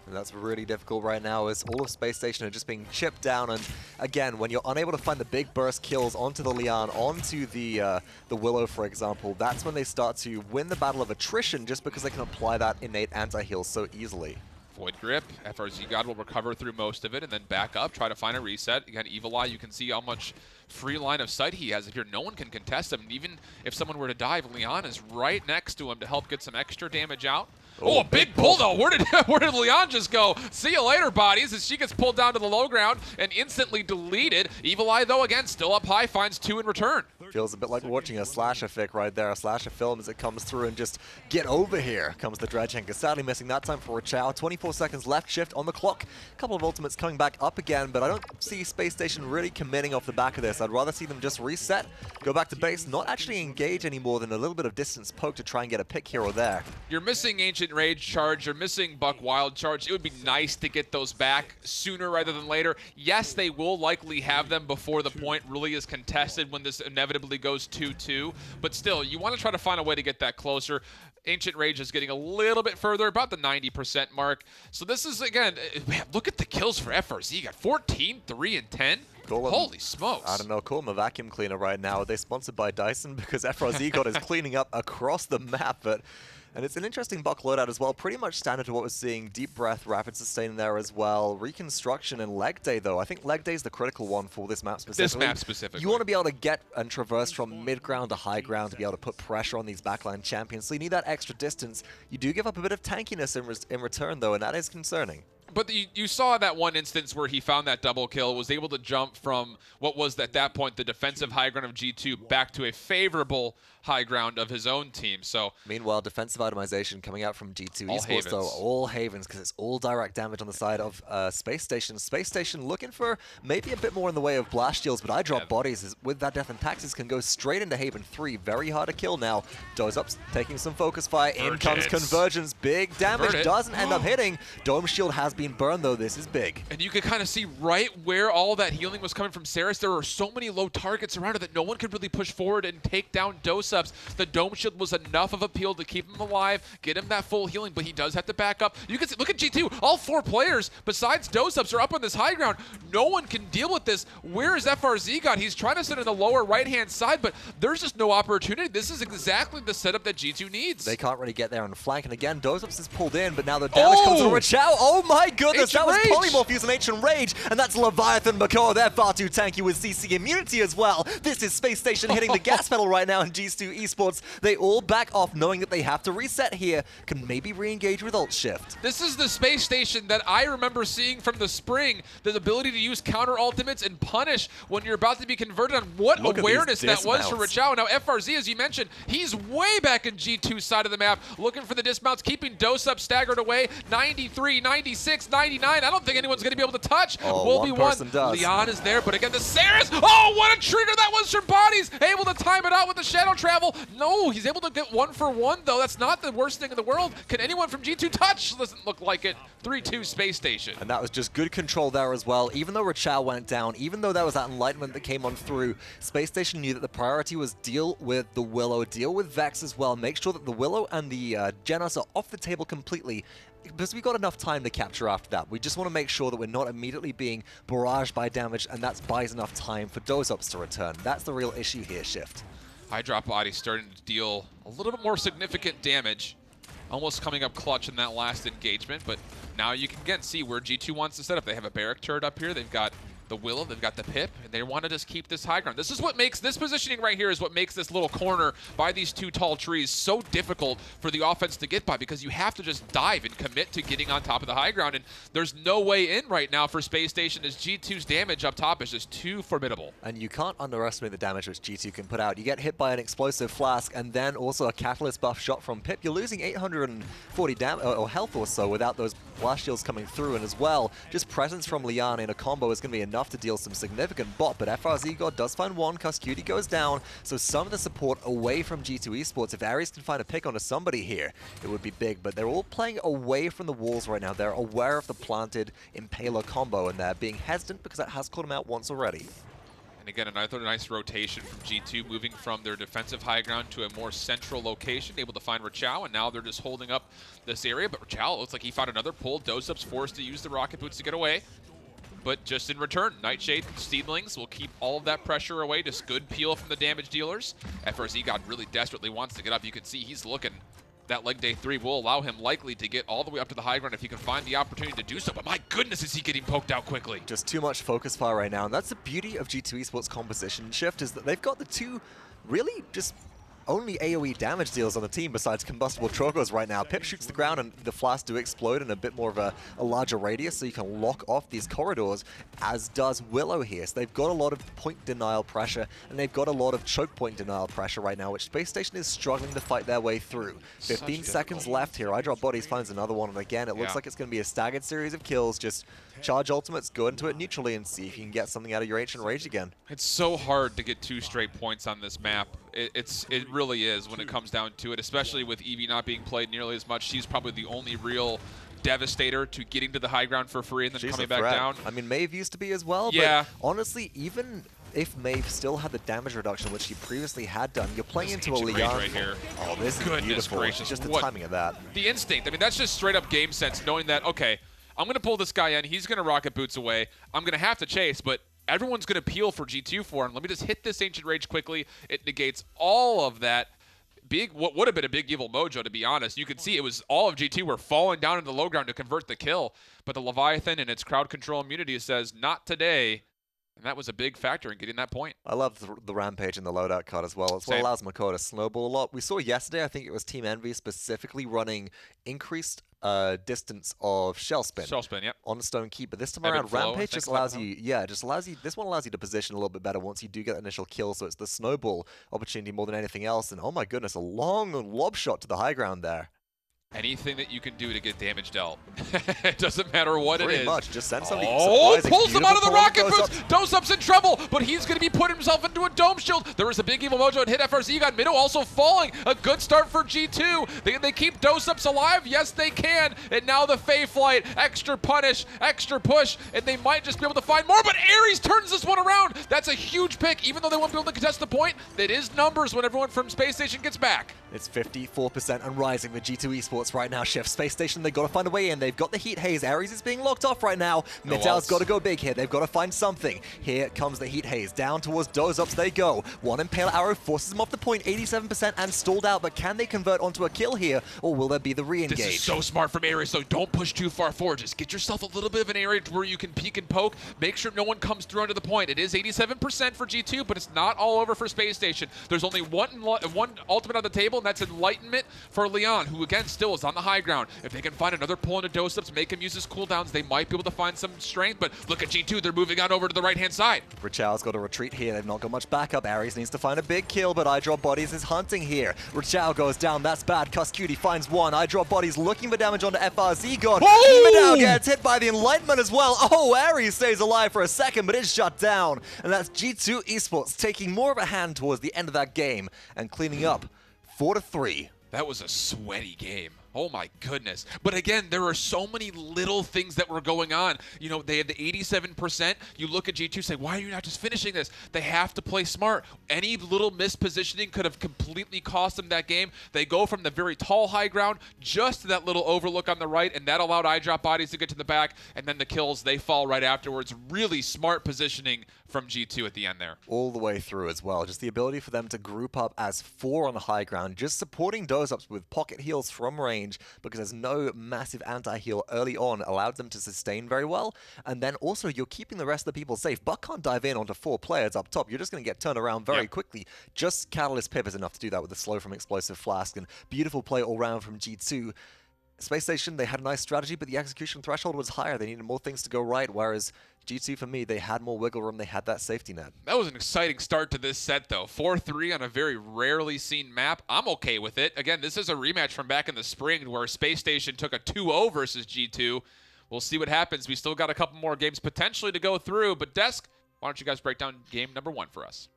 And that's really difficult right now, is all of Space Station are just being chipped down. And again, when you're unable to find the big burst kills onto the Lian, onto the Willow, for example, that's when they start to win the battle of attrition, just because they can apply that innate anti-heal so easily. Void Grip, FRZ God will recover through most of it and then back up, try to find a reset. Again, Evil Eye, you can see how much free line of sight he has. If no one can contest him, and even if someone were to dive, Leon is right next to him to help get some extra damage out. Oh, a big pull though. Where did Leon just go? See you later, bodies, as she gets pulled down to the low ground and instantly deleted. Evil Eye, though, again, still up high, finds 2 in return. Feels a bit like watching a slasher fic right there, a slasher film as it comes through and just get over here comes the dredge anchor. Sadly missing that time for Rachao. 24 seconds left, shift on the clock. A couple of ultimates coming back up again, but I don't see Space Station really committing off the back of this. I'd rather see them just reset, go back to base, not actually engage any more than a little bit of distance poke to try and get a pick here or there. You're missing Ancient Rage charge, you're missing Buck Wild charge. It would be nice to get those back sooner rather than later. Yes, they will likely have them before the point really is contested when this inevitably goes 2-2, but still, you want to try to find a way to get that closer. Ancient Rage is getting a little bit further, about the 90% mark. So this is, again, man, look at the kills for FRZ. You got 14, 3, and 10. Holy smokes. I don't know, call him a vacuum cleaner right now. Are they sponsored by Dyson? Because FRZ God is cleaning up across the map, and it's an interesting Buck loadout as well. Pretty much standard to what we're seeing. Deep Breath, Rapid Sustain there as well. Reconstruction and Leg Day, though. I think Leg Day is the critical one for this map specifically. This map specifically. You want to be able to get and traverse from mid-ground to high ground to be able to put pressure on these backline champions. So you need that extra distance. You do give up a bit of tankiness in return, though, and that is concerning. But you saw that one instance where he found that double kill, was able to jump from what was at that point the defensive high ground of G2 back to a favorable high ground of his own team. So meanwhile, defensive itemization coming out from G2 all Esports, havens. though, all havens, because it's all direct damage on the side of Space Station. Space Station looking for maybe a bit more in the way of blast shields, but I drop bodies with that Death and Taxes can go straight into Haven 3. Very hard to kill now. Dozeups taking some focus fire. In comes Convergence. Big damage. Doesn't end up hitting. Dome Shield has been burned, though. This is big. And you could kind of see right where all that healing was coming from Saris. There were so many low targets around her that no one could really push forward and take down Dozeups. The Dome Shield was enough of a peel to keep him alive, get him that full healing, but he does have to back up. You can see, look at G2. All 4 players besides Dozeups are up on this high ground. No one can deal with this. Where is FRZ God? He's trying to sit in the lower right-hand side, but there's just no opportunity. This is exactly the setup that G2 needs. They can't really get there on flank, and again, Dozeups is pulled in, but now the damage comes from Rachao. Oh my goodness, that was Polymorph using Ancient Rage, and that's Leviathan Bako. They're far too tanky with CC immunity as well. This is Space Station hitting the gas pedal right now in G2 Esports. They all back off knowing that they have to reset here, can maybe re-engage with ult shift. This is the Space Station that I remember seeing from the spring, the ability to use counter ultimates and punish when you're about to be converted on. What awareness that was for Rachao. Now FRZ, as you mentioned, he's way back in G2 side of the map, looking for the dismounts, keeping Dozeups staggered away. 93, 96, 99. I don't think anyone's going to be able to touch. Will be one. Leon is there, but again, the Saris. Oh, what a trigger that was from Bodies. Able to time it out with the shadow travel. No, he's able to get 1 for 1, though. That's not the worst thing in the world. Can anyone from G2 touch? Doesn't look like it. 3-2 Space Station. And that was just good control there as well. Even though Rachao went down, even though there was that enlightenment that came on through, Space Station knew that the priority was deal with the Willow, deal with Vex as well. Make sure that the Willow and the Genos are off the table completely, because we got enough time to capture after that. We just want to make sure that we're not immediately being barraged by damage, and that buys enough time for Dozeups to return. That's the real issue here, Shift. High drop body starting to deal a little bit more significant damage. almost coming up clutch in that last engagement. But now you can again see where G2 wants to set up. They have a barrack turret up here. They've got the Willow, they've got the Pip, and they want to just keep this high ground. This is what makes this positioning right here is what makes this little corner by these two tall trees so difficult for the offense to get by, because you have to just dive and commit to getting on top of the high ground, and there's no way in right now for Spacestation as G2's damage up top is just too formidable. And you can't underestimate the damage which G2 can put out. You get hit by an explosive flask and then also a catalyst buff shot from Pip. You're losing 840 or health or so without those blast shields coming through, and as well, just presence from Lian in a combo is going to be enough to deal some significant bot, but FRZ God does find one, Cutie goes down, so some of the support away from G2 Esports. If Aries can find a pick onto somebody here, it would be big, but they're all playing away from the walls right now. They're aware of the planted Impaler combo, and they're being hesitant because that has caught them out once already. And again, another nice rotation from G2, moving from their defensive high ground to a more central location, able to find Rachao, and now they're just holding up this area, but Rachao looks like he found another pull. Dozup's forced to use the rocket boots to get away. But just in return, Nightshade Seedlings will keep all of that pressure away. Just good peel from the damage dealers. FRZ God really desperately wants to get up. You can see he's looking. That leg day 3 will allow him likely to get all the way up to the high ground if he can find the opportunity to do so. But my goodness, is he getting poked out quickly. Just too much focus fire right now. And that's the beauty of G2 Esports composition shift, is that they've got the two really just only AoE damage deals on the team besides combustible Trogos right now. Pip shoots the ground and the flasks do explode in a bit more of a larger radius, so you can lock off these corridors, as does Willow here. So they've got a lot of point denial pressure, and they've got a lot of choke point denial pressure right now, which Space Station is struggling to fight their way through. 15 seconds left here. I Drop Bodies finds another one, and again, it looks like it's going to be a staggered series of kills. Just charge ultimates, go into it neutrally, and see if you can get something out of your Ancient Rage again. It's so hard to get 2 straight points on this map. It really is when it comes down to it, especially with Eevee not being played nearly as much. She's probably the only real devastator to getting to the high ground for free and then coming back down. I mean, Maeve used to be as well, yeah. But honestly, even if Maeve still had the damage reduction which she previously had done, you're playing into a Lian. Right here. Oh, this is beautiful. Gracious. Just the timing of that. The instinct. I mean, that's just straight up game sense, knowing that, okay, I'm going to pull this guy in. He's going to rocket boots away. I'm going to have to chase, but everyone's going to peel for G2 for him. Let me just hit this Ancient Rage quickly. It negates all of that. What would have been a big evil mojo, to be honest. You could see it was all of G2 were falling down into the low ground to convert the kill, but the Leviathan and its crowd control immunity says, not today. And that was a big factor in getting that point. I love the Rampage and the loadout card as well. It's what allows Mako to snowball a lot. We saw yesterday, I think it was Team Envy specifically running increased distance of Shell Spin. Shell Spin, yep. On Stone Keep. But this time around, Rampage just allows you, this one allows you to position a little bit better once you do get the initial kill. So it's the snowball opportunity more than anything else. And oh my goodness, a long lob shot to the high ground there. Anything that you can do to get damage dealt. It doesn't matter what it is. Pretty much. Just send somebody. Oh, pulls him out of the rocket boots. Dozup's in trouble, but he's going to be putting himself into a dome shield. There was a big evil mojo and hit FRZ. You got Mido also falling. A good start for G2. They keep Dozup's alive. Yes, they can. And now the Fae Flight. Extra punish, extra push, and they might just be able to find more, but Aries turns this one around. That's a huge pick. Even though they won't be able to contest the point, it is numbers when everyone from Space Station gets back. It's 54% and rising with G2 Esports right now. Chef Space Station, they've got to find a way in. They've got the Heat Haze. Aries is being locked off right now. Midtow's got to go big here. They've got to find something. Here comes the Heat Haze. Down towards Dozups they go. One Impale Arrow forces them off the point, 87% and stalled out, but can they convert onto a kill here, or will there be the re-engage? This is so smart from Aries, so don't push too far forward. Just get yourself a little bit of an area where you can peek and poke. Make sure no one comes through onto the point. It is 87% for G2, but it's not all over for Space Station. There's only one ultimate on the table, and that's Enlightenment for Leon, who again still is on the high ground. If they can find another pull into Dosups, make him use his cooldowns, they might be able to find some strength, but look at G2, they're moving on over to the right-hand side. Rachao's got to retreat here. They've not got much backup. Aries needs to find a big kill, but I Drop Bodies is hunting here. Rachao goes down. That's bad. Cutie finds one. I Drop Bodies looking for damage onto FRZ God. Midao gets hit by the Enlightenment as well. Oh, Aries stays alive for a second, but it's shut down. And that's G2 Esports taking more of a hand towards the end of that game and cleaning up 4-3. That was a sweaty game. Oh my goodness. But again, there are so many little things that were going on. You know, they had the 87%. You look at G2, say, why are you not just finishing this? They have to play smart. Any little mispositioning could have completely cost them that game. They go from the very tall high ground just to that little overlook on the right, and that allowed I Drop Bodies to get to the back, and then the kills, they fall right afterwards. Really smart positioning from G2 at the end there. All the way through as well. Just the ability for them to group up as 4 on the high ground, just supporting Dozups with pocket heals from range. range because there's no massive anti-heal early on, allowed them to sustain very well. And then also you're keeping the rest of the people safe. Buck can't dive in onto 4 players up top. You're just going to get turned around very quickly. Just Catalyst Pip is enough to do that with the slow from Explosive Flask, and beautiful play all round from G2. Spacestation, they had a nice strategy, but the execution threshold was higher. They needed more things to go right, whereas G2, for me, they had more wiggle room. They had that safety net. That was an exciting start to this set, though. 4-3 on a very rarely seen map. I'm okay with it. Again, this is a rematch from back in the spring where Space Station took a 2-0 versus G2. We'll see what happens. We still got a couple more games potentially to go through, but Desk, why don't you guys break down game number 1 for us?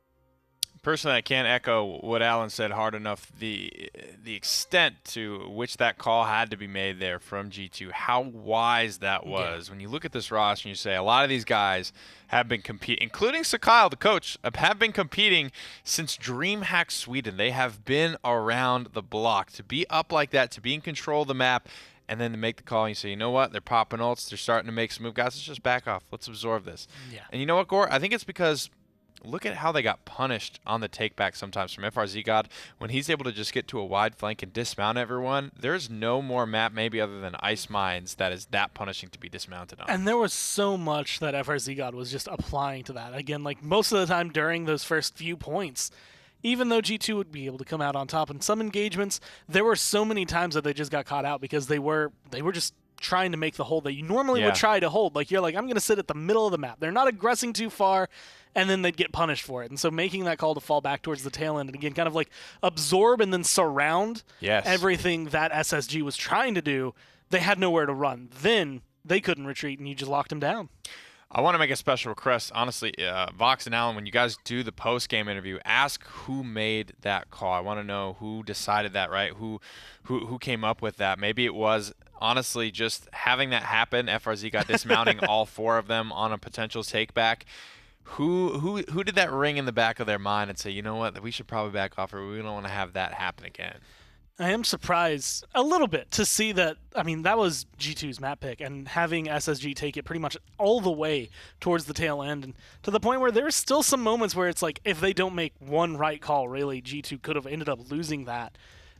Personally, I can't echo what Alan said hard enough. The extent to which that call had to be made there from G2, how wise that was. When you look at this roster and you say a lot of these guys have been competing, including Sakyle, the coach, have been competing since DreamHack Sweden. They have been around the block. To be up like that, to be in control of the map, and then to make the call and you say, you know what, they're popping ults, they're starting to make some move. Guys, let's just back off. Let's absorb this. Yeah. And you know what, Gore? I think it's because look at how they got punished on the takeback sometimes from FRZ God. When he's able to just get to a wide flank and dismount everyone, there's no more map maybe other than Ice Mines that is that punishing to be dismounted on. And there was so much that FRZ God was just applying to that. Again, like most of the time during those first few points, even though G2 would be able to come out on top in some engagements, there were so many times that they just got caught out because they were just trying to make the hold that you normally would try to hold. Like, you're like, I'm going to sit at the middle of the map. They're not aggressing too far, and then they'd get punished for it. And so making that call to fall back towards the tail end and, again, kind of like absorb and then surround everything that SSG was trying to do, they had nowhere to run. Then they couldn't retreat, and you just locked them down. I want to make a special request. Honestly, Vox and Alan, when you guys do the post-game interview, ask who made that call. I want to know who decided that, right? Who came up with that. Maybe it was, honestly, just having that happen. FRZ got dismounting all 4 of them on a potential take-back. Who did that ring in the back of their mind and say, you know what, we should probably back off, or we don't want to have that happen again? I am surprised a little bit to see that. I mean, that was G2's map pick, and having SSG take it pretty much all the way towards the tail end, and to the point where there's still some moments where it's like, if they don't make one right call, really, G2 could have ended up losing that.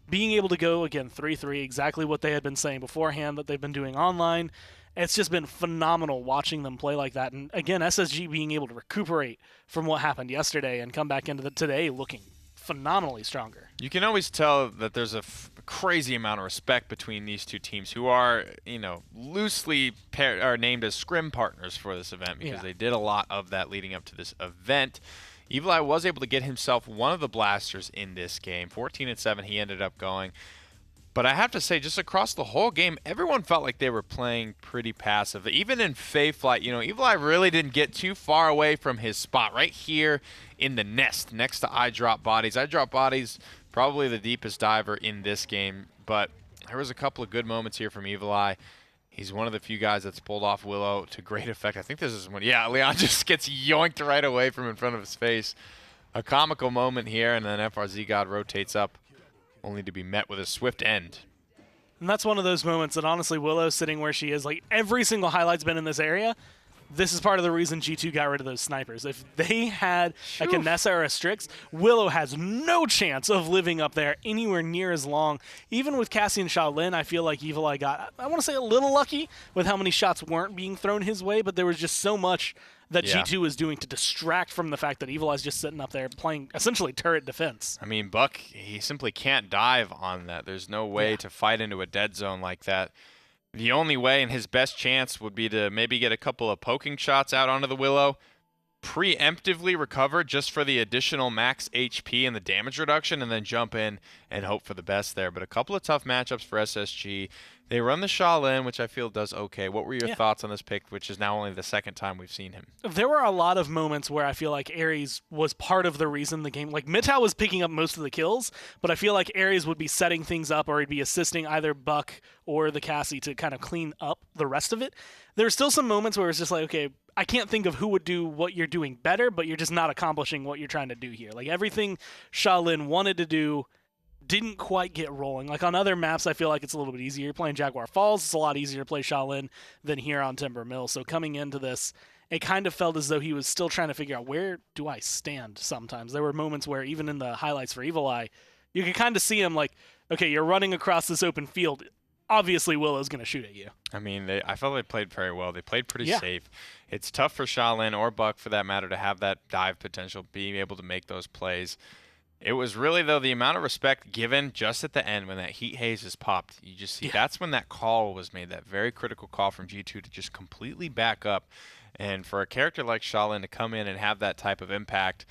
Being able to go, again, 3-3, exactly what they had been saying beforehand that they've been doing online. It's just been phenomenal watching them play like that. And again, SSG being able to recuperate from what happened yesterday and come back into today looking phenomenally stronger. You can always tell that there's a crazy amount of respect between these two teams, who are, loosely are named as scrim partners for this event, because they did a lot of that leading up to this event. Evil Eye was able to get himself one of the blasters in this game. 14-7 he ended up going. But I have to say, just across the whole game, everyone felt like they were playing pretty passive. Even in Fae Flight, Evil Eye really didn't get too far away from his spot right here in the nest next to I Drop Bodies. I Drop Bodies, probably the deepest diver in this game, but there was a couple of good moments here from Evil Eye. He's one of the few guys that's pulled off Willow to great effect. I think this is when, Leon just gets yoinked right away from in front of his face. A comical moment here, and then FRZ God rotates up, only to be met with a swift end. And that's one of those moments that, honestly, Willow sitting where she is, like, every single highlight's been in this area. This is part of the reason G2 got rid of those snipers. If they had a Kinessa or a Strix, Willow has no chance of living up there anywhere near as long. Even with Cassie and Shaolin, I feel like Evil Eye got, I want to say, a little lucky with how many shots weren't being thrown his way, but there was just so much that G2 was doing to distract from the fact that Evil Eye's just sitting up there playing essentially turret defense. I mean, Buck, he simply can't dive on that. There's no way to fight into a dead zone like that. The only way, and his best chance, would be to maybe get a couple of poking shots out onto the Willow, preemptively recover just for the additional max HP and the damage reduction, and then jump in and hope for the best there. But a couple of tough matchups for SSG. They run the Shaolin, which I feel does okay. What were your thoughts on this pick, which is now only the second time we've seen him? There were a lot of moments where I feel like Ares was part of the reason the game, like Mitau was picking up most of the kills, but I feel like Ares would be setting things up, or he'd be assisting either Buck or the Cassie to kind of clean up the rest of it. There's still some moments where it's just like, okay, I can't think of who would do what you're doing better, but you're just not accomplishing what you're trying to do here. Like, everything Shaolin wanted to do didn't quite get rolling. Like, on other maps, I feel like it's a little bit easier. You're playing Jaguar Falls, it's a lot easier to play Shaolin than here on Timber Mill. So coming into this, it kind of felt as though he was still trying to figure out, where do I stand sometimes. There were moments where, even in the highlights for Evil Eye, you could kind of see him, like, okay, you're running across this open field. Obviously, Willow's going to shoot at you. I mean, I felt they played very well. They played pretty Yeah. safe. It's tough for Shaolin or Buck, for that matter, to have that dive potential, being able to make those plays. It was really, though, the amount of respect given just at the end when that heat haze is popped. You just see that's when that call was made, that very critical call from G2 to just completely back up. And for a character like Shaolin to come in and have that type of impact,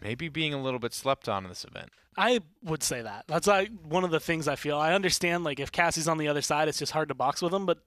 maybe being a little bit slept on in this event. I would say that. That's like one of the things I feel. I understand, like, if Cassie's on the other side, it's just hard to box with him. But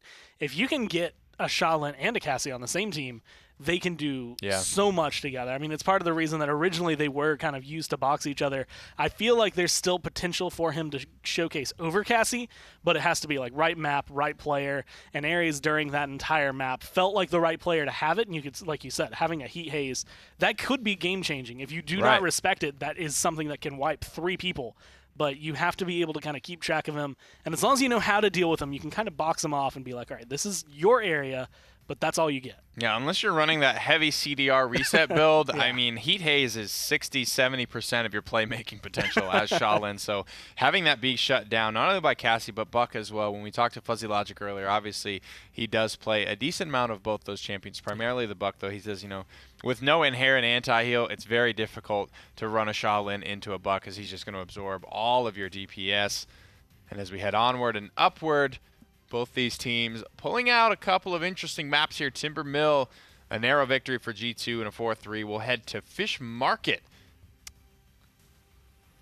if you can get a Shaolin and a Cassie on the same team, they can do so much together. I mean, it's part of the reason that originally they were kind of used to box each other. I feel like there's still potential for him to showcase over Cassie, but it has to be like right map, right player, and Ares during that entire map felt like the right player to have it. And you could, like you said, having a heat haze, that could be game changing. If you do not respect it, that is something that can wipe 3 people. But you have to be able to kind of keep track of him. And as long as you know how to deal with him, you can kind of box him off and be like, all right, this is your area, but that's all you get. Yeah, unless you're running that heavy CDR reset build, I mean, Heat Haze is 60-70% of your playmaking potential as Shaolin. So having that be shut down, not only by Cassie, but Buck as well. When we talked to Fuzzy Logic earlier, obviously he does play a decent amount of both those champions, primarily the Buck, though. He says, you know, with no inherent anti-heal, it's very difficult to run a Shaolin into a Buck because he's just going to absorb all of your DPS. And as we head onward and upward, both these teams pulling out a couple of interesting maps here. Timber Mill, a narrow victory for G2 and a 4-3. We'll head to Fish Market.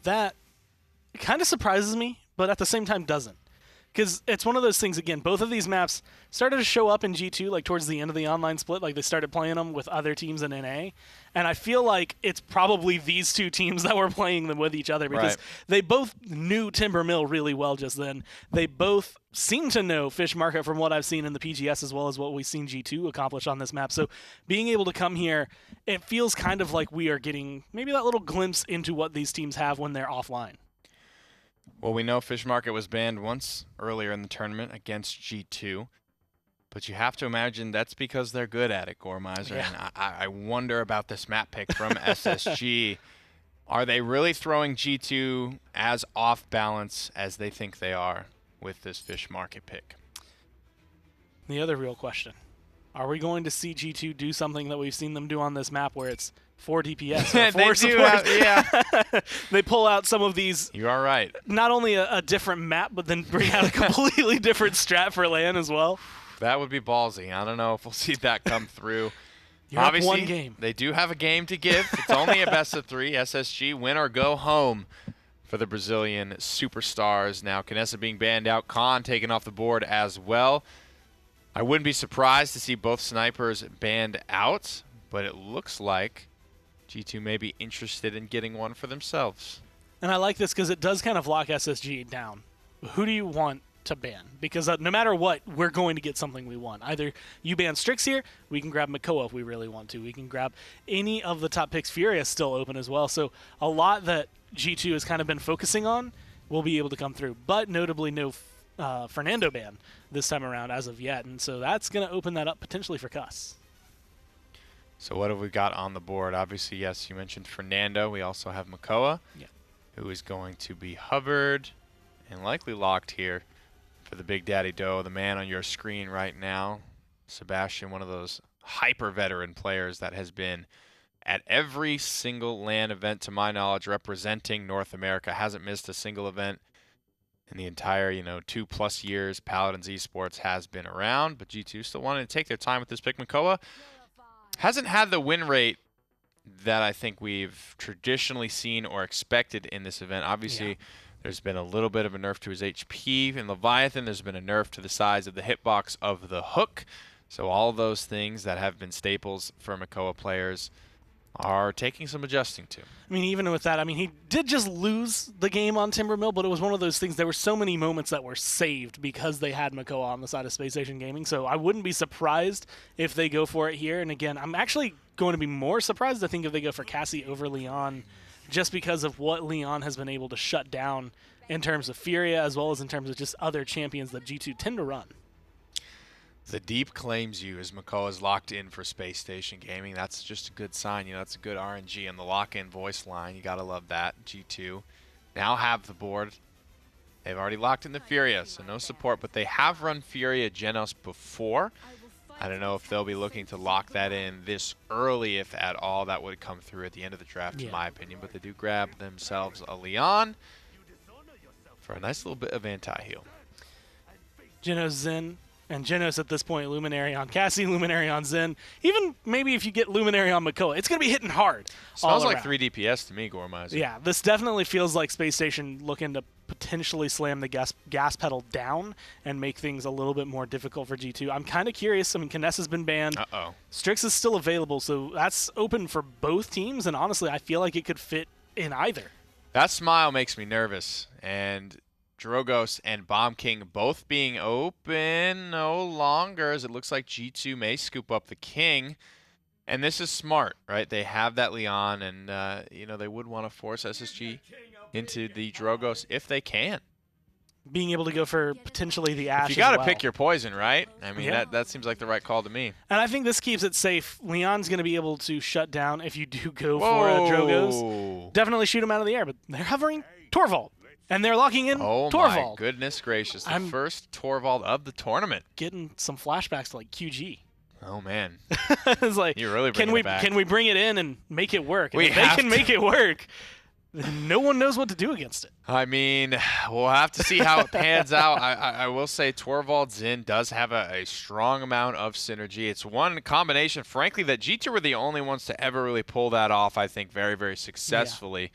That kind of surprises me, but at the same time doesn't. Because it's one of those things, again, both of these maps started to show up in G2 like towards the end of the online split, like they started playing them with other teams in NA. And I feel like it's probably these 2 teams that were playing them with each other because they both knew Timber Mill really well just then. They both seem to know Fish Market from what I've seen in the PGS as well as what we've seen G2 accomplish on this map. So being able to come here, it feels kind of like we are getting maybe that little glimpse into what these teams have when they're offline. Well, we know Fish Market was banned once earlier in the tournament against G2, but you have to imagine that's because they're good at it, Gormizer. Yeah. And I wonder about this map pick from SSG. Are they really throwing G2 as off balance as they think they are with this Fish Market pick? The other real question, are we going to see G2 do something that we've seen them do on this map where it's 4 DPS or 4 support? They pull out some of these. You are right. Not only a different map, but then bring out a completely different strat for LAN as well. That would be ballsy. I don't know if we'll see that come through. You're Obviously, up 1 game. They do have a game to give. It's only a best of 3. SSG, win or go home for the Brazilian superstars. Now, Canessa being banned out, Khan taken off the board as well. I wouldn't be surprised to see both snipers banned out, but it looks like G2 may be interested in getting one for themselves. And I like this because it does kind of lock SSG down. Who do you want to ban? Because no matter what, we're going to get something we want. Either you ban Strix here, we can grab Makoa if we really want to. We can grab any of the top picks. Furia is still open as well. So a lot that G2 has kind of been focusing on will be able to come through. But notably no Fernando ban this time around as of yet. And so that's going to open that up potentially for Cuss. So what have we got on the board? Obviously, yes, you mentioned Fernando. We also have Makoa, who is going to be hovered and likely locked here for the Big Daddy Doe, the man on your screen right now. Sebastian, one of those hyper-veteran players that has been at every single LAN event, to my knowledge, representing North America. Hasn't missed a single event in the entire, 2+ years Paladins Esports has been around. But G2 still wanted to take their time with this pick. Makoa hasn't had the win rate that I think we've traditionally seen or expected in this event. Obviously, there's been a little bit of a nerf to his HP. In Leviathan, there's been a nerf to the size of the hitbox of the hook. So all those things that have been staples for Makoa players are taking some adjusting to. I mean, even with that, I mean, he did just lose the game on Timbermill, but it was one of those things, there were so many moments that were saved because they had Makoa on the side of Spacestation Gaming, so I wouldn't be surprised if they go for it here. And again, I'm actually going to be more surprised, I think, if they go for Cassie over Leon, just because of what Leon has been able to shut down in terms of Furia, as well as in terms of just other champions that G2 tend to run. The deep claims you as Makoa's locked in for Space Station Gaming. That's just a good sign. That's a good RNG on the lock-in voice line. You got to love that. G2 now have the board. They've already locked in the Furia, so no support, but they have run Furia Genos before. I don't know if they'll be looking to lock that in this early, if at all. That would come through at the end of the draft, in my opinion. But they do grab themselves a Leon for a nice little bit of anti-heal. Genos Zen, and Genos at this point, Luminary on Cassie, Luminary on Zen. Even maybe if you get Luminary on Makoa, it's going to be hitting hard. Smells like 3 DPS to me, Gormizer. Yeah, this definitely feels like Space Station looking to potentially slam the gas pedal down and make things a little bit more difficult for G2. I'm kind of curious. I mean, Kinessa's been banned. Strix is still available, so that's open for both teams, and honestly, I feel like it could fit in either. That smile makes me nervous, and Drogos and Bomb King both being open no longer, as it looks like G2 may scoop up the King. And this is smart, right? They have that Leon, and you know, they would want to force SSG into the Drogos if they can. Being able to go for potentially the Ashe. You got to as well. pick your poison, right? I mean, that seems like the right call to me. And I think this keeps it safe. Leon's going to be able to shut down if you do go for Drogos. Definitely shoot him out of the air, but they're hovering Torvald. And they're locking in Torvald. Oh my goodness gracious. The first Torvald of the tournament. Getting some flashbacks to like QG. Oh man. It's like, you really bring it back. Can we bring it in and make it work? And if they can make it work, then no one knows what to do against it. I mean, we'll have to see how it pans out. I will say Torvald Zin does have a strong amount of synergy. It's one combination, frankly, that G2 were the only ones to ever really pull that off, I think, very, very successfully. Yeah.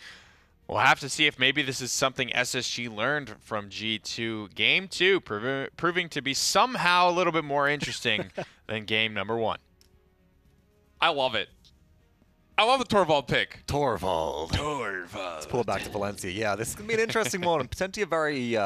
We'll have to see if maybe this is something SSG learned from G2. Game 2 proving to be somehow a little bit more interesting than game number 1. I love it. I love the Torvald pick. Torvald. Let's pull it back to Valencia. Yeah, this is going to be an interesting one, and potentially a very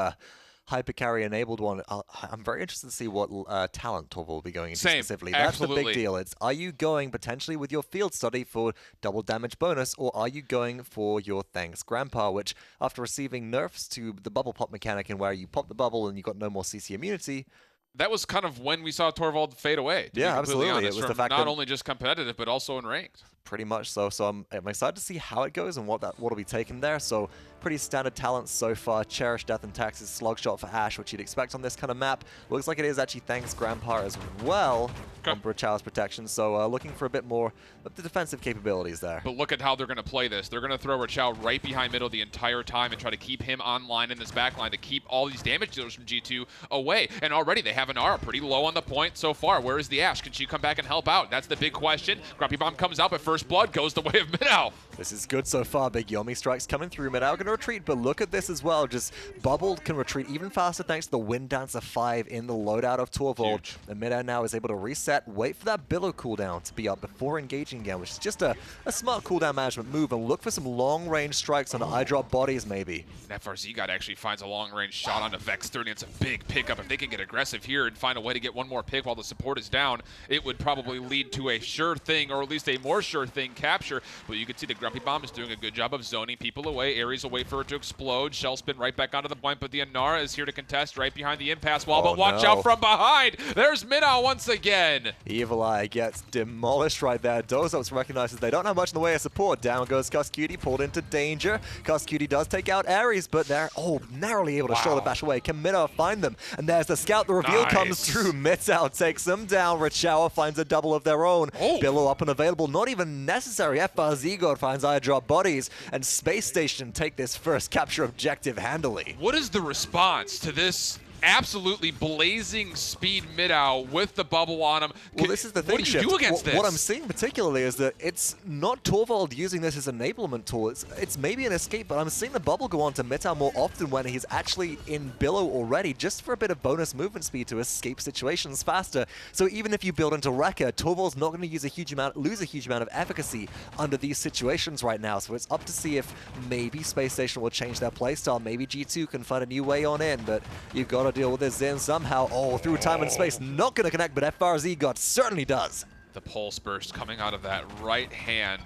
hyper-carry enabled one. I'm very interested to see what talent Torvald will be going into specifically. That's the big deal. Are you going potentially with your field study for double damage bonus, or are you going for your Thanks Grandpa, which after receiving nerfs to the bubble pop mechanic, and where you pop the bubble and you got no more CC immunity, that was kind of when we saw Torvald fade away. Yeah, absolutely. It was the fact not only just competitive, but also in ranked. Pretty much so. So I'm excited to see how it goes and what'll be taken there. So pretty standard talents so far. Cherish, Death and Taxes, Slugshot for Ashe, which you'd expect on this kind of map. Looks like it is actually Thanks Grandpa as well on Brachal's protection. So looking for a bit more of the defensive capabilities there. But look at how they're going to play this. They're going to throw Brachal right behind middle the entire time and try to keep him online in this backline to keep all these damage dealers from G2 away. And already they have an Aura pretty low on the point so far. Where is the Ashe? Can she come back and help out? That's the big question. Grumpy Bomb comes out, but First Blood goes the way of Midao. This is good so far. Big Yomi strikes coming through. Midao going to retreat, but look at this as well. Just Bubbled can retreat even faster thanks to the Wind Dancer 5 in the loadout of Torvald. And Midao now is able to reset, wait for that Billow cooldown to be up before engaging again, which is just a smart cooldown management move, and look for some long-range strikes on the eye drop bodies maybe. And FRZ God actually finds a long-range shot onto Vex 30. It's a big pickup. If they can get aggressive here and find a way to get one more pick while the support is down, it would probably lead to a sure thing, or at least a more sure thing capture. But you can see the Grumpy Bomb is doing a good job of zoning people away. Ares will wait for it to explode. Shell spin right back onto the point, but the Inara is here to contest right behind the impasse wall. But watch out from behind. There's Midao once again. Evil Eye gets demolished right there. Dozop's recognizes they don't have much in the way of support. Down goes Cuscutie, pulled into danger. Cuscutie does take out Ares, but they're narrowly able to shoulder bash away. Can Midao find them? And there's the scout. The reveal comes through. Midao takes them down. Richower finds a double of their own. Billow up and available. Not even necessary. FRZ God finds eye drop bodies, and Space Station take this first capture objective handily. What is the response to this absolutely blazing speed Midao with the bubble on him? Well, this is the thing, What do you do against this? What I'm seeing particularly is that it's not Torvald using this as an enablement tool. It's maybe an escape, but I'm seeing the bubble go on to Midao more often when he's actually in Billow already, just for a bit of bonus movement speed to escape situations faster. So even if you build into Wrecker, Torvald's not going to lose a huge amount of efficacy under these situations right now. So it's up to see if maybe Space Station will change their playstyle. Maybe G2 can find a new way on in, but you've got to deal with this Zen somehow. Through time and space, not going to connect, but FRZ God certainly does. The pulse burst coming out of that right hand,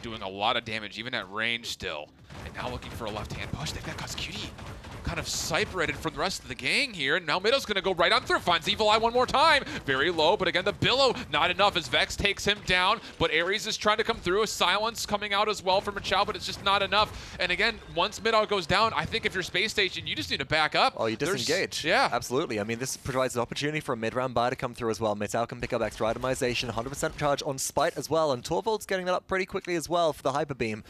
doing a lot of damage, even at range still. And now looking for a left-hand push. They've got Coscutie kind of separated from the rest of the gang here. And now Midow's going to go right on through. Finds Evil Eye one more time. Very low, but again, the Billow not enough as Vex takes him down. But Ares is trying to come through. A silence coming out as well from Machao, but it's just not enough. And again, once Midow goes down, I think if you're Space Station, you just need to back up. Oh, you disengage. Yeah. Absolutely. I mean, this provides an opportunity for a mid-round buy to come through as well. Mitao can pick up extra itemization, 100% charge on Spite as well. And Torvald's getting that up pretty quickly as well for the Hyper Beam.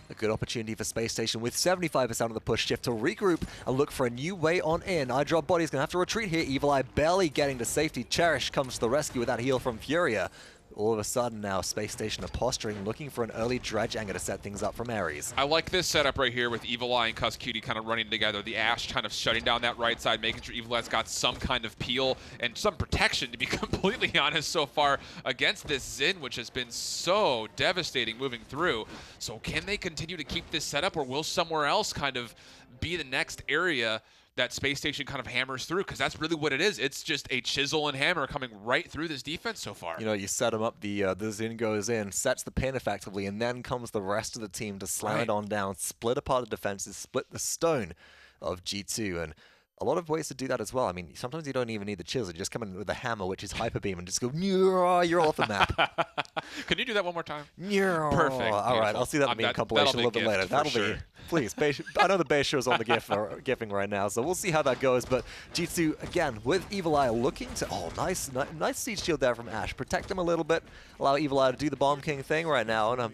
A good opportunity for Space Station with 75% of the push shift to regroup and look for a new way on in. iDrop Body's going to have to retreat here. Evil Eye barely getting to safety. Cherish comes to the rescue with that heal from Furia. All of a sudden now, Space Station are posturing, looking for an early dredge angle to set things up from Ares. I like this setup right here with Evil Eye and Coscutie kind of running together. The Ashe kind of shutting down that right side, making sure Evil Eye's got some kind of peel and some protection, to be completely honest, so far against this Xin, which has been so devastating moving through. So can they continue to keep this setup, or will somewhere else kind of be the next area that Space Station kind of hammers through? Because that's really what it is. It's just a chisel and hammer coming right through this defense so far. You know, you set him up, the Xin goes in, sets the pin effectively, and then comes the rest of the team to slam it on down, split apart the defenses, split the stone of G2. And a lot of ways to do that as well. I mean, sometimes you don't even need the chisel. You just come in with a hammer, which is Hyper Beam, and just go, you're off the map. Can you do that one more time? Perfect. All right, I'll see that in the meme compilation a little bit later. That'll be, please. I know the base show's on the gifting right now, so we'll see how that goes. But G2, again, with Evil Eye looking to, nice siege shield there from Ashe. Protect him a little bit, allow Evil Eye to do the Bomb King thing right now, and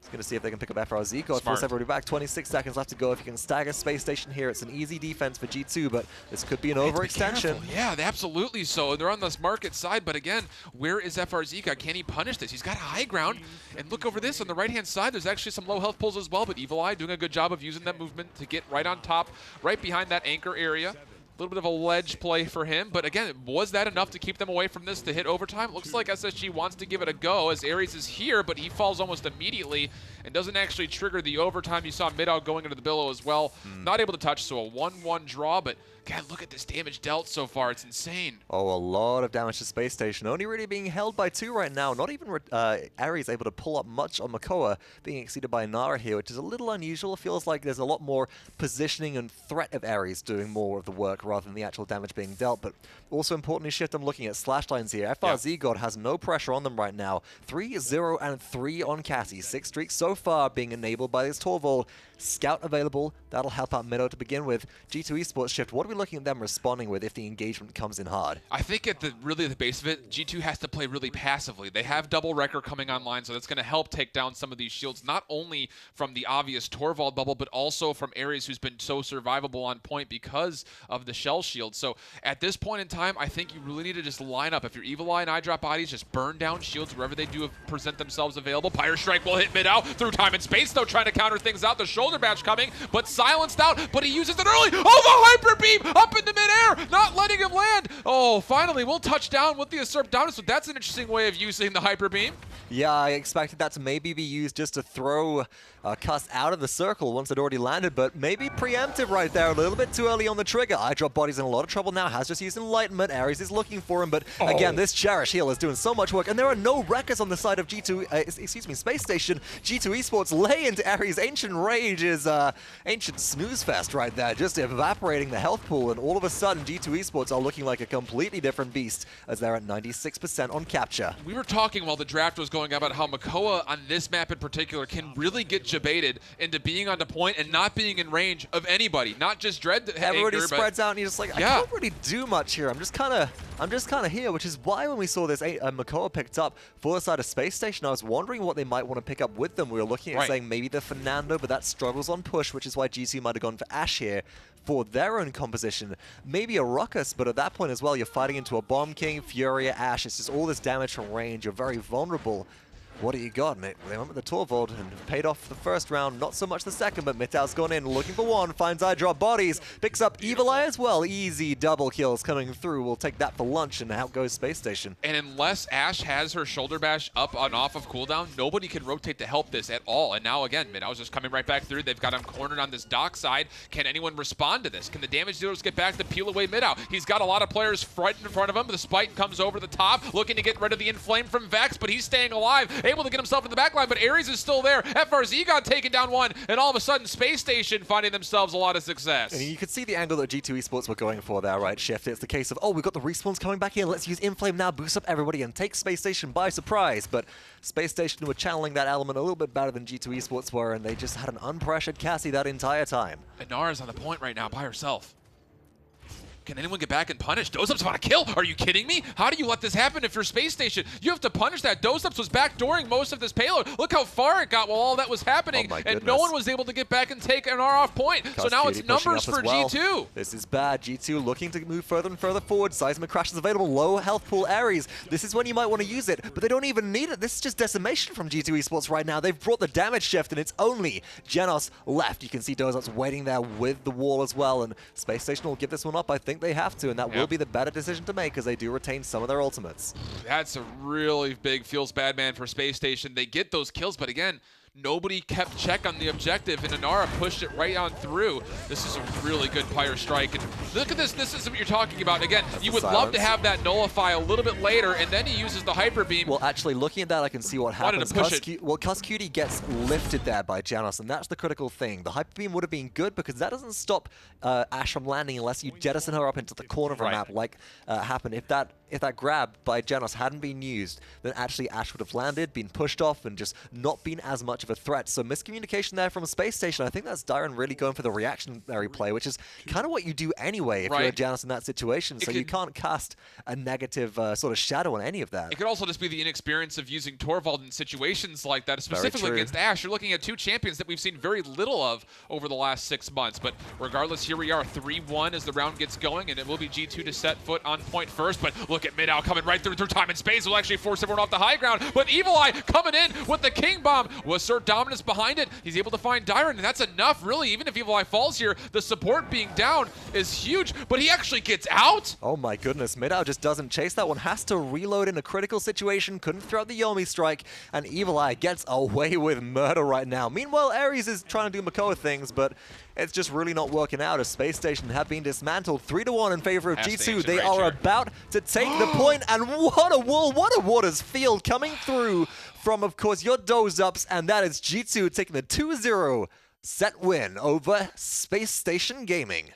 just going to see if they can pick up FRZ. God force everybody back. 26 seconds left to go. If you can stagger Space Station here, it's an easy defense for G2, but this could be an overextension. Yeah, absolutely so. They're on this market side, but again, where is FRZ? Can he punish this? He's got high ground. And look over this on the right-hand side. There's actually some low health pulls as well, but Evil Eye doing a good job of using that movement to get right on top, right behind that anchor area. A little bit of a ledge play for him, but again, was that enough to keep them away from this to hit overtime? Looks like SSG wants to give it a go as Ares is here, but he falls almost immediately and doesn't actually trigger the overtime. You saw Midow going into the Billow as well. Not able to touch, so a 1-1 draw, but God, look at this damage dealt so far. It's insane. Oh, a lot of damage to Space Station. Only really being held by 2 right now. Not even Ares able to pull up much on Makoa, being exceeded by Nara here, which is a little unusual. It feels like there's a lot more positioning and threat of Ares doing more of the work rather than the actual damage being dealt. But also importantly, Shift, I'm looking at slash lines here. FRZ God has no pressure on them right now. 3-0 and 3 on Cassie. 6 streaks so far being enabled by this Torvald. Scout available. That'll help out Midow to begin with. G2 Esports, Shift, what are we looking at them responding with if the engagement comes in hard? I think at the base of it, G2 has to play really passively. They have double Wrecker coming online, so that's going to help take down some of these shields, not only from the obvious Torvald bubble, but also from Ares, who's been so survivable on point because of the shell shield. So at this point in time, I think you really need to just line up. If you're Evil Eye and iDrop Bodies, just burn down shields wherever they do present themselves available. Pyre Strike will hit mid out through time and space, though, trying to counter things out. The shoulder bash coming, but silenced out, but he uses it early. Oh, the Hyper Beam up into midair, not letting him land. Oh, finally, we'll touch down with the usurp down, so that's an interesting way of using the Hyper Beam. Yeah, I expected that to maybe be used just to throw Cuss out of the circle once it already landed, but maybe preemptive right there, a little bit too early on the trigger. iDrop Body's in a lot of trouble now, has just used Enlightenment. Ares is looking for him, but again, this Cherish heal is doing so much work, and there are no wreckers on the side of Space Station. G2 Esports lay into Ares. Ancient Rage is ancient snooze fest right there, just evaporating the health pool, and all of a sudden, G2 Esports are looking like a completely different beast as they're at 96% on capture. We were talking while the draft was going about how Makoa on this map in particular can really get jebaited into being on the point and not being in range of anybody, not just Dread. Everybody spreads out and you're just like, I can't really do much here. I'm just kind of here, which is why when we saw this Makoa picked up for the side of Space Station, I was wondering what they might want to pick up with them. We were looking at saying maybe the Fernando, but that struggles on push, which is why G2 might have gone for Ashe here for their own composition. Maybe a Ruckus, but at that point as well, you're fighting into a Bomb King, Furia, Ashe. It's just all this damage from range. You're very vulnerable. What do you got, mate? They went with the Torvald and paid off the first round, not so much the second, but Mitau's gone in, looking for one, finds iDrop Bodies, picks up Evil Eye as well. Easy double kills coming through. We'll take that for lunch, and out goes Space Station. And unless Ashe has her shoulder bash up and off of cooldown, nobody can rotate to help this at all. And now again, Mitau's just coming right back through. They've got him cornered on this dock side. Can anyone respond to this? Can the damage dealers get back to peel away Mitau? He's got a lot of players right in front of him. The Spite comes over the top, looking to get rid of the Inflame from Vex, but he's staying alive. able to get himself in the back line, but Ares is still there. FRZ got taken down one, and all of a sudden, Space Station finding themselves a lot of success. And you could see the angle that G2 Esports were going for there, right, Shift? It's the case of, oh, we've got the respawns coming back in. Let's use Inflame now, boost up everybody, and take Space Station by surprise. But Space Station were channeling that element a little bit better than G2 Esports were, and they just had an unpressured Cassie that entire time. And Nara's on the point right now by herself. Can anyone get back and punish? Dozup's about to kill. Are you kidding me? How do you let this happen if you're Space Station? You have to punish that. Dozups was backdooring most of this payload. Look how far it got while all that was happening. Oh, and no one was able to get back and take an R off point. So now it's numbers for G2. This is bad. G2 looking to move further and further forward. Seismic Crash is available. Low health pool Ares. This is when you might want to use it, but they don't even need it. This is just decimation from G2 Esports right now. They've brought the damage shift, and it's only Genos left. You can see Dozups waiting there with the wall as well, and Space Station will give this one up. I think they have to, and that will be the better decision to make, as they do retain some of their ultimates. That's a really big feels bad man for Space Station. They get those kills, but again, nobody kept check on the objective, and Inara pushed it right on through. This is a really good fire strike. And look at this. This is what you're talking about. Again, you would love to have that nullify a little bit later, and then he uses the Hyper Beam. Well, actually, looking at that, I can see what happens. Cutie gets lifted there by Janos, and that's the critical thing. The Hyper Beam would have been good because that doesn't stop Ash from landing unless you jettison her up into the corner of a map like happened. If that grab by Janos hadn't been used, then actually Ash would have landed, been pushed off, and just not been as much of a threat. So miscommunication there from Space Station. I think that's Dyron really going for the reactionary play, which is kind of what you do anyway if you're a Janus in that situation. So you can't cast a negative sort of shadow on any of that. It could also just be the inexperience of using Torvald in situations like that, specifically against Ash. You're looking at two champions that we've seen very little of over the last 6 months. But regardless, here we are, 3-1 as the round gets going, and it will be G2 to set foot on point first. But look at Midow coming right through time and space. Will actually force everyone off the high ground. But Evil Eye coming in with the King Bomb. Was assert dominance behind it. He's able to find Dyron, and that's enough, really. Even if Evil Eye falls here, the support being down is huge, but he actually gets out. Oh my goodness, Midow just doesn't chase that one. Has to reload in a critical situation. Couldn't throw out the Yomi strike, and Evil Eye gets away with murder right now. Meanwhile, Ares is trying to do Makoa things, but it's just really not working out as Space Station have been dismantled 3-1 in favor of G2. They are about to take the point, and what a wall, what a Waters field coming through from, of course, your Dozups, and that is G2 taking the 2-0 set win over Space Station Gaming.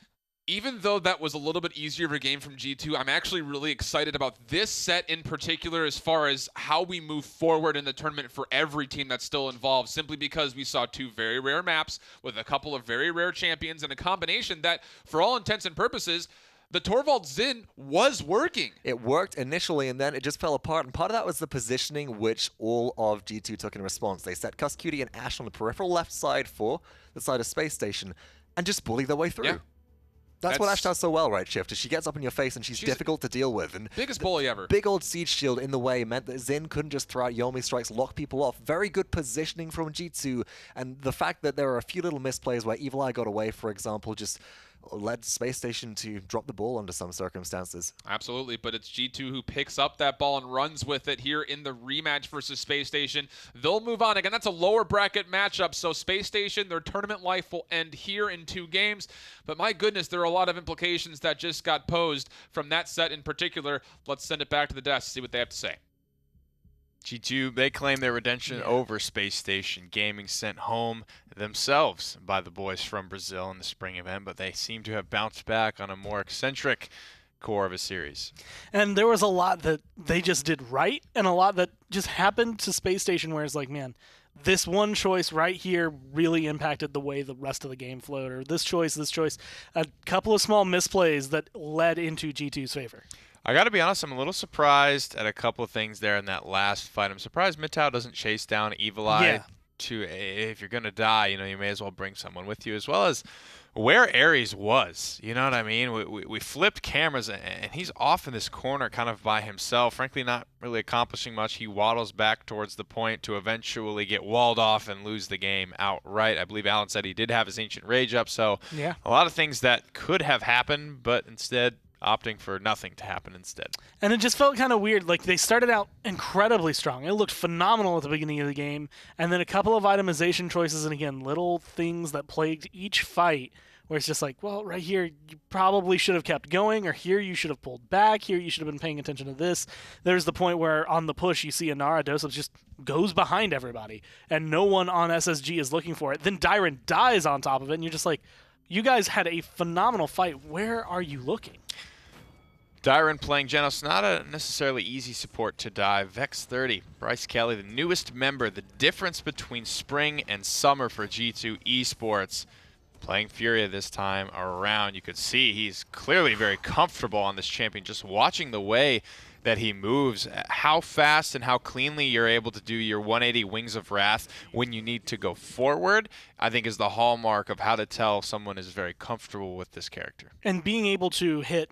Even though that was a little bit easier of a game from G2, I'm actually really excited about this set in particular as far as how we move forward in the tournament for every team that's still involved, simply because we saw two very rare maps with a couple of very rare champions and a combination that, for all intents and purposes, the Torvald Zin was working. It worked initially, and then it just fell apart, and part of that was the positioning which all of G2 took in response. They set Cutie and Ash on the peripheral left side for the side of Space Station, and just bullied their way through. Yeah. That's what Ash does so well, right, Shift? She gets up in your face and she's difficult to deal with. And biggest bully ever. Big old siege shield in the way meant that Zin couldn't just throw out Yomi strikes, lock people off. Very good positioning from G2, and the fact that there are a few little misplays where Evil Eye got away, for example, just led Space Station to drop the ball under some circumstances. Absolutely, but it's G2 who picks up that ball and runs with it here in the rematch versus Space Station. They'll move on. Again, that's a lower bracket matchup, so Space Station, their tournament life will end here in 2 games. But my goodness, there are a lot of implications that just got posed from that set in particular. Let's send it back to the desk to see what they have to say. G2, they claim their redemption over Space Station Gaming, sent home themselves by the boys from Brazil in the spring event, but they seem to have bounced back on a more eccentric core of a series. And there was a lot that they just did right, and a lot that just happened to Space Station where it's like, man, this one choice right here really impacted the way the rest of the game flowed, or this choice, a couple of small misplays that led into G2's favor. I got to be honest, I'm a little surprised at a couple of things there in that last fight. I'm surprised Mitau doesn't chase down Evil Eye to, if you're going to die, you may as well bring someone with you, as well as where Ares was. You know what I mean? We flipped cameras, and he's off in this corner kind of by himself, frankly not really accomplishing much. He waddles back towards the point to eventually get walled off and lose the game outright. I believe Alan said he did have his Ancient Rage up, so a lot of things that could have happened, but instead opting for nothing to happen instead. And it just felt kind of weird. Like, they started out incredibly strong. It looked phenomenal at the beginning of the game, and then a couple of itemization choices, and again, little things that plagued each fight where it's just like, well, right here, you probably should have kept going, or here you should have pulled back, here you should have been paying attention to this. There's the point where on the push, you see Inara Dosups just goes behind everybody, and no one on SSG is looking for it. Then Dyron dies on top of it, and you're just like, you guys had a phenomenal fight. Where are you looking? Dyron playing Genos, not a necessarily easy support to die. Vex 30, Bryce Kelly, the newest member, the difference between spring and summer for G2 Esports. Playing Furia this time around, you could see he's clearly very comfortable on this champion. Just watching the way that he moves, how fast and how cleanly you're able to do your 180 Wings of Wrath when you need to go forward, I think is the hallmark of how to tell someone is very comfortable with this character. And being able to hit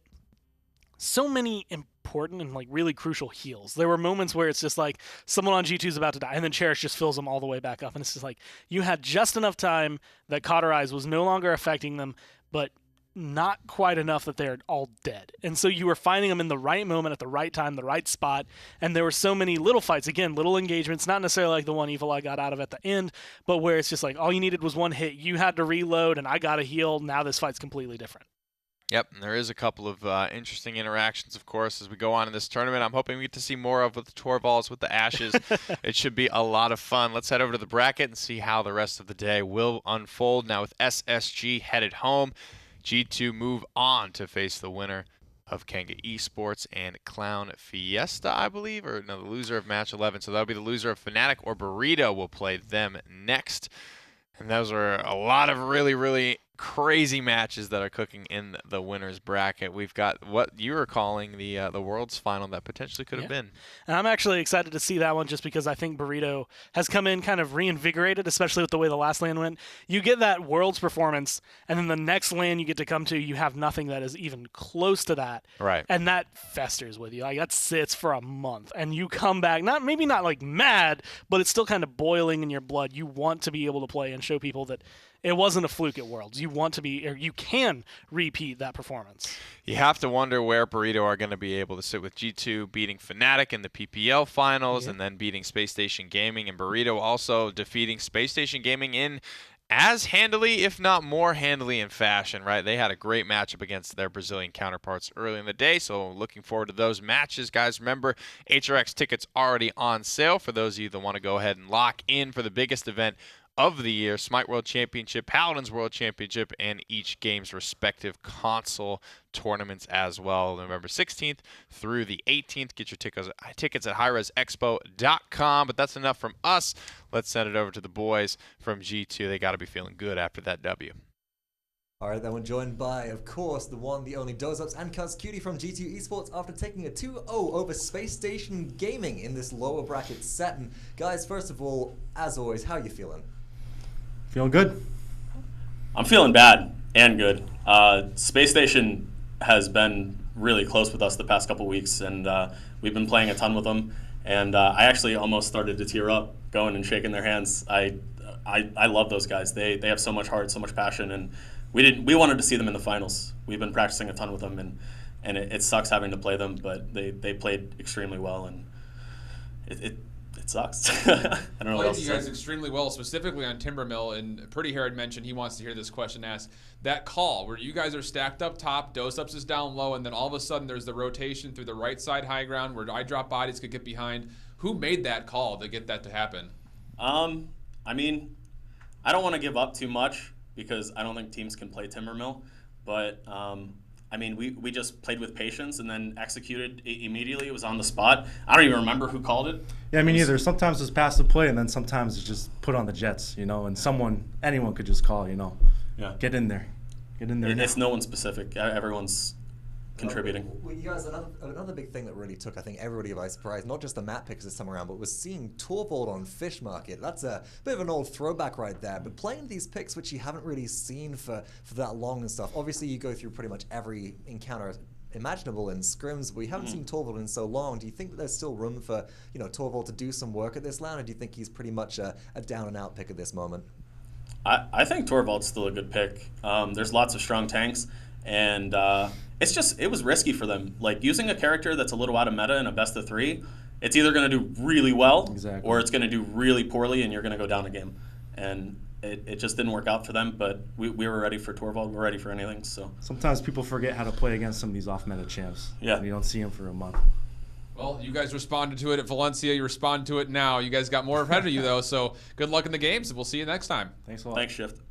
so many important and like really crucial heals. There were moments where it's just like someone on G2 is about to die, and then Cherish just fills them all the way back up, and it's just like you had just enough time that Cauterize was no longer affecting them, but not quite enough that they're all dead. And so you were finding them in the right moment at the right time, the right spot, and there were so many little fights, again, little engagements, not necessarily like the one Evil I got out of at the end, but where it's just like all you needed was one hit, you had to reload, and I got a heal, now this fight's completely different. Yep, and there is a couple of interesting interactions, of course, as we go on in this tournament. I'm hoping we get to see more of with the Torvalds, with the Ashes. It should be a lot of fun. Let's head over to the bracket and see how the rest of the day will unfold. Now with SSG headed home, G2 move on to face the winner of Kanga Esports and Clown Fiesta, I believe, or no, the loser of match 11. So that'll be the loser of Fnatic or Burrito will play them next. And those are a lot of really, really crazy matches that are cooking in the winners bracket. We've got what you were calling the Worlds final that potentially could have been. And I'm actually excited to see that one just because I think Burrito has come in kind of reinvigorated, especially with the way the last LAN went. You get that Worlds performance, and then the next LAN you get to come to, you have nothing that is even close to that. Right. And that festers with you. Like that sits for a month, and you come back, maybe not like mad, but it's still kind of boiling in your blood. You want to be able to play and show people that it wasn't a fluke at Worlds. You want to be, or you can repeat that performance. You have to wonder where Burrito are going to be able to sit with G2 beating Fnatic in the PPL finals and then beating Spacestation Gaming, and Burrito also defeating Spacestation Gaming in as handily, if not more handily in fashion, right? They had a great matchup against their Brazilian counterparts early in the day, so looking forward to those matches. Guys, remember, HRX tickets already on sale for those of you that want to go ahead and lock in for the biggest event of the year, Smite World Championship, Paladins World Championship, and each game's respective console tournaments as well. November 16th through the 18th. Get your tickets at highresexpo.com. But that's enough from us. Let's send it over to the boys from G2. They got to be feeling good after that W. All right, then we're joined by, of course, the one, the only Dozups and Cuz Cutie from G2 Esports after taking a 2-0 over Space Station Gaming in this lower bracket set. And guys, first of all, as always, how are you feeling? Feeling good? I'm feeling bad and good. Space Station has been really close with us the past couple weeks, and we've been playing a ton with them. And I actually almost started to tear up going and shaking their hands. I love those guys. They have so much heart, so much passion, and we wanted to see them in the finals. We've been practicing a ton with them, and it sucks having to play them, but they played extremely well, and it sucks. I don't know what else to say. You guys extremely well, specifically on Timbermill, and Pretty Hair had mentioned he wants to hear this question asked. That call where you guys are stacked up top, Dosups is down low, and then all of a sudden there's the rotation through the right side high ground where I drop bodies could get behind. Who made that call to get that to happen? I mean, I don't want to give up too much because I don't think teams can play Timbermill, but I mean, we just played with patience and then executed immediately. It was on the spot. I don't even remember who called it. Yeah, I mean, either sometimes it's passive play and then sometimes it's just put on the Jets, you know, and anyone could just call, you know. Yeah. Get in there. Get in there. It's no one specific. Everyone's contributing. Well, you guys, another big thing that really took, I think, everybody by surprise, not just the map picks this time around, but was seeing Torvald on Fish Market. That's a bit of an old throwback right there, but playing these picks, which you haven't really seen for that long and stuff. Obviously, you go through pretty much every encounter imaginable in scrims, but we haven't seen Torvald in so long. Do you think that there's still room for, you know, Torvald to do some work at this LAN, or do you think he's pretty much a down-and-out pick at this moment? I think Torvald's still a good pick. There's lots of strong tanks, and it was risky for them. Like, using a character that's a little out of meta in a best of 3, it's either going to do really well or it's going to do really poorly, and you're going to go down a game. And it just didn't work out for them. But we were ready for Torvald. We're ready for anything. So Sometimes people forget how to play against some of these off-meta champs. Yeah. You don't see them for a month. Well, you guys responded to it at Valencia. You respond to it now. You guys got more ahead of you, though, so good luck in the games, and we'll see you next time. Thanks a lot. thanks, Shift.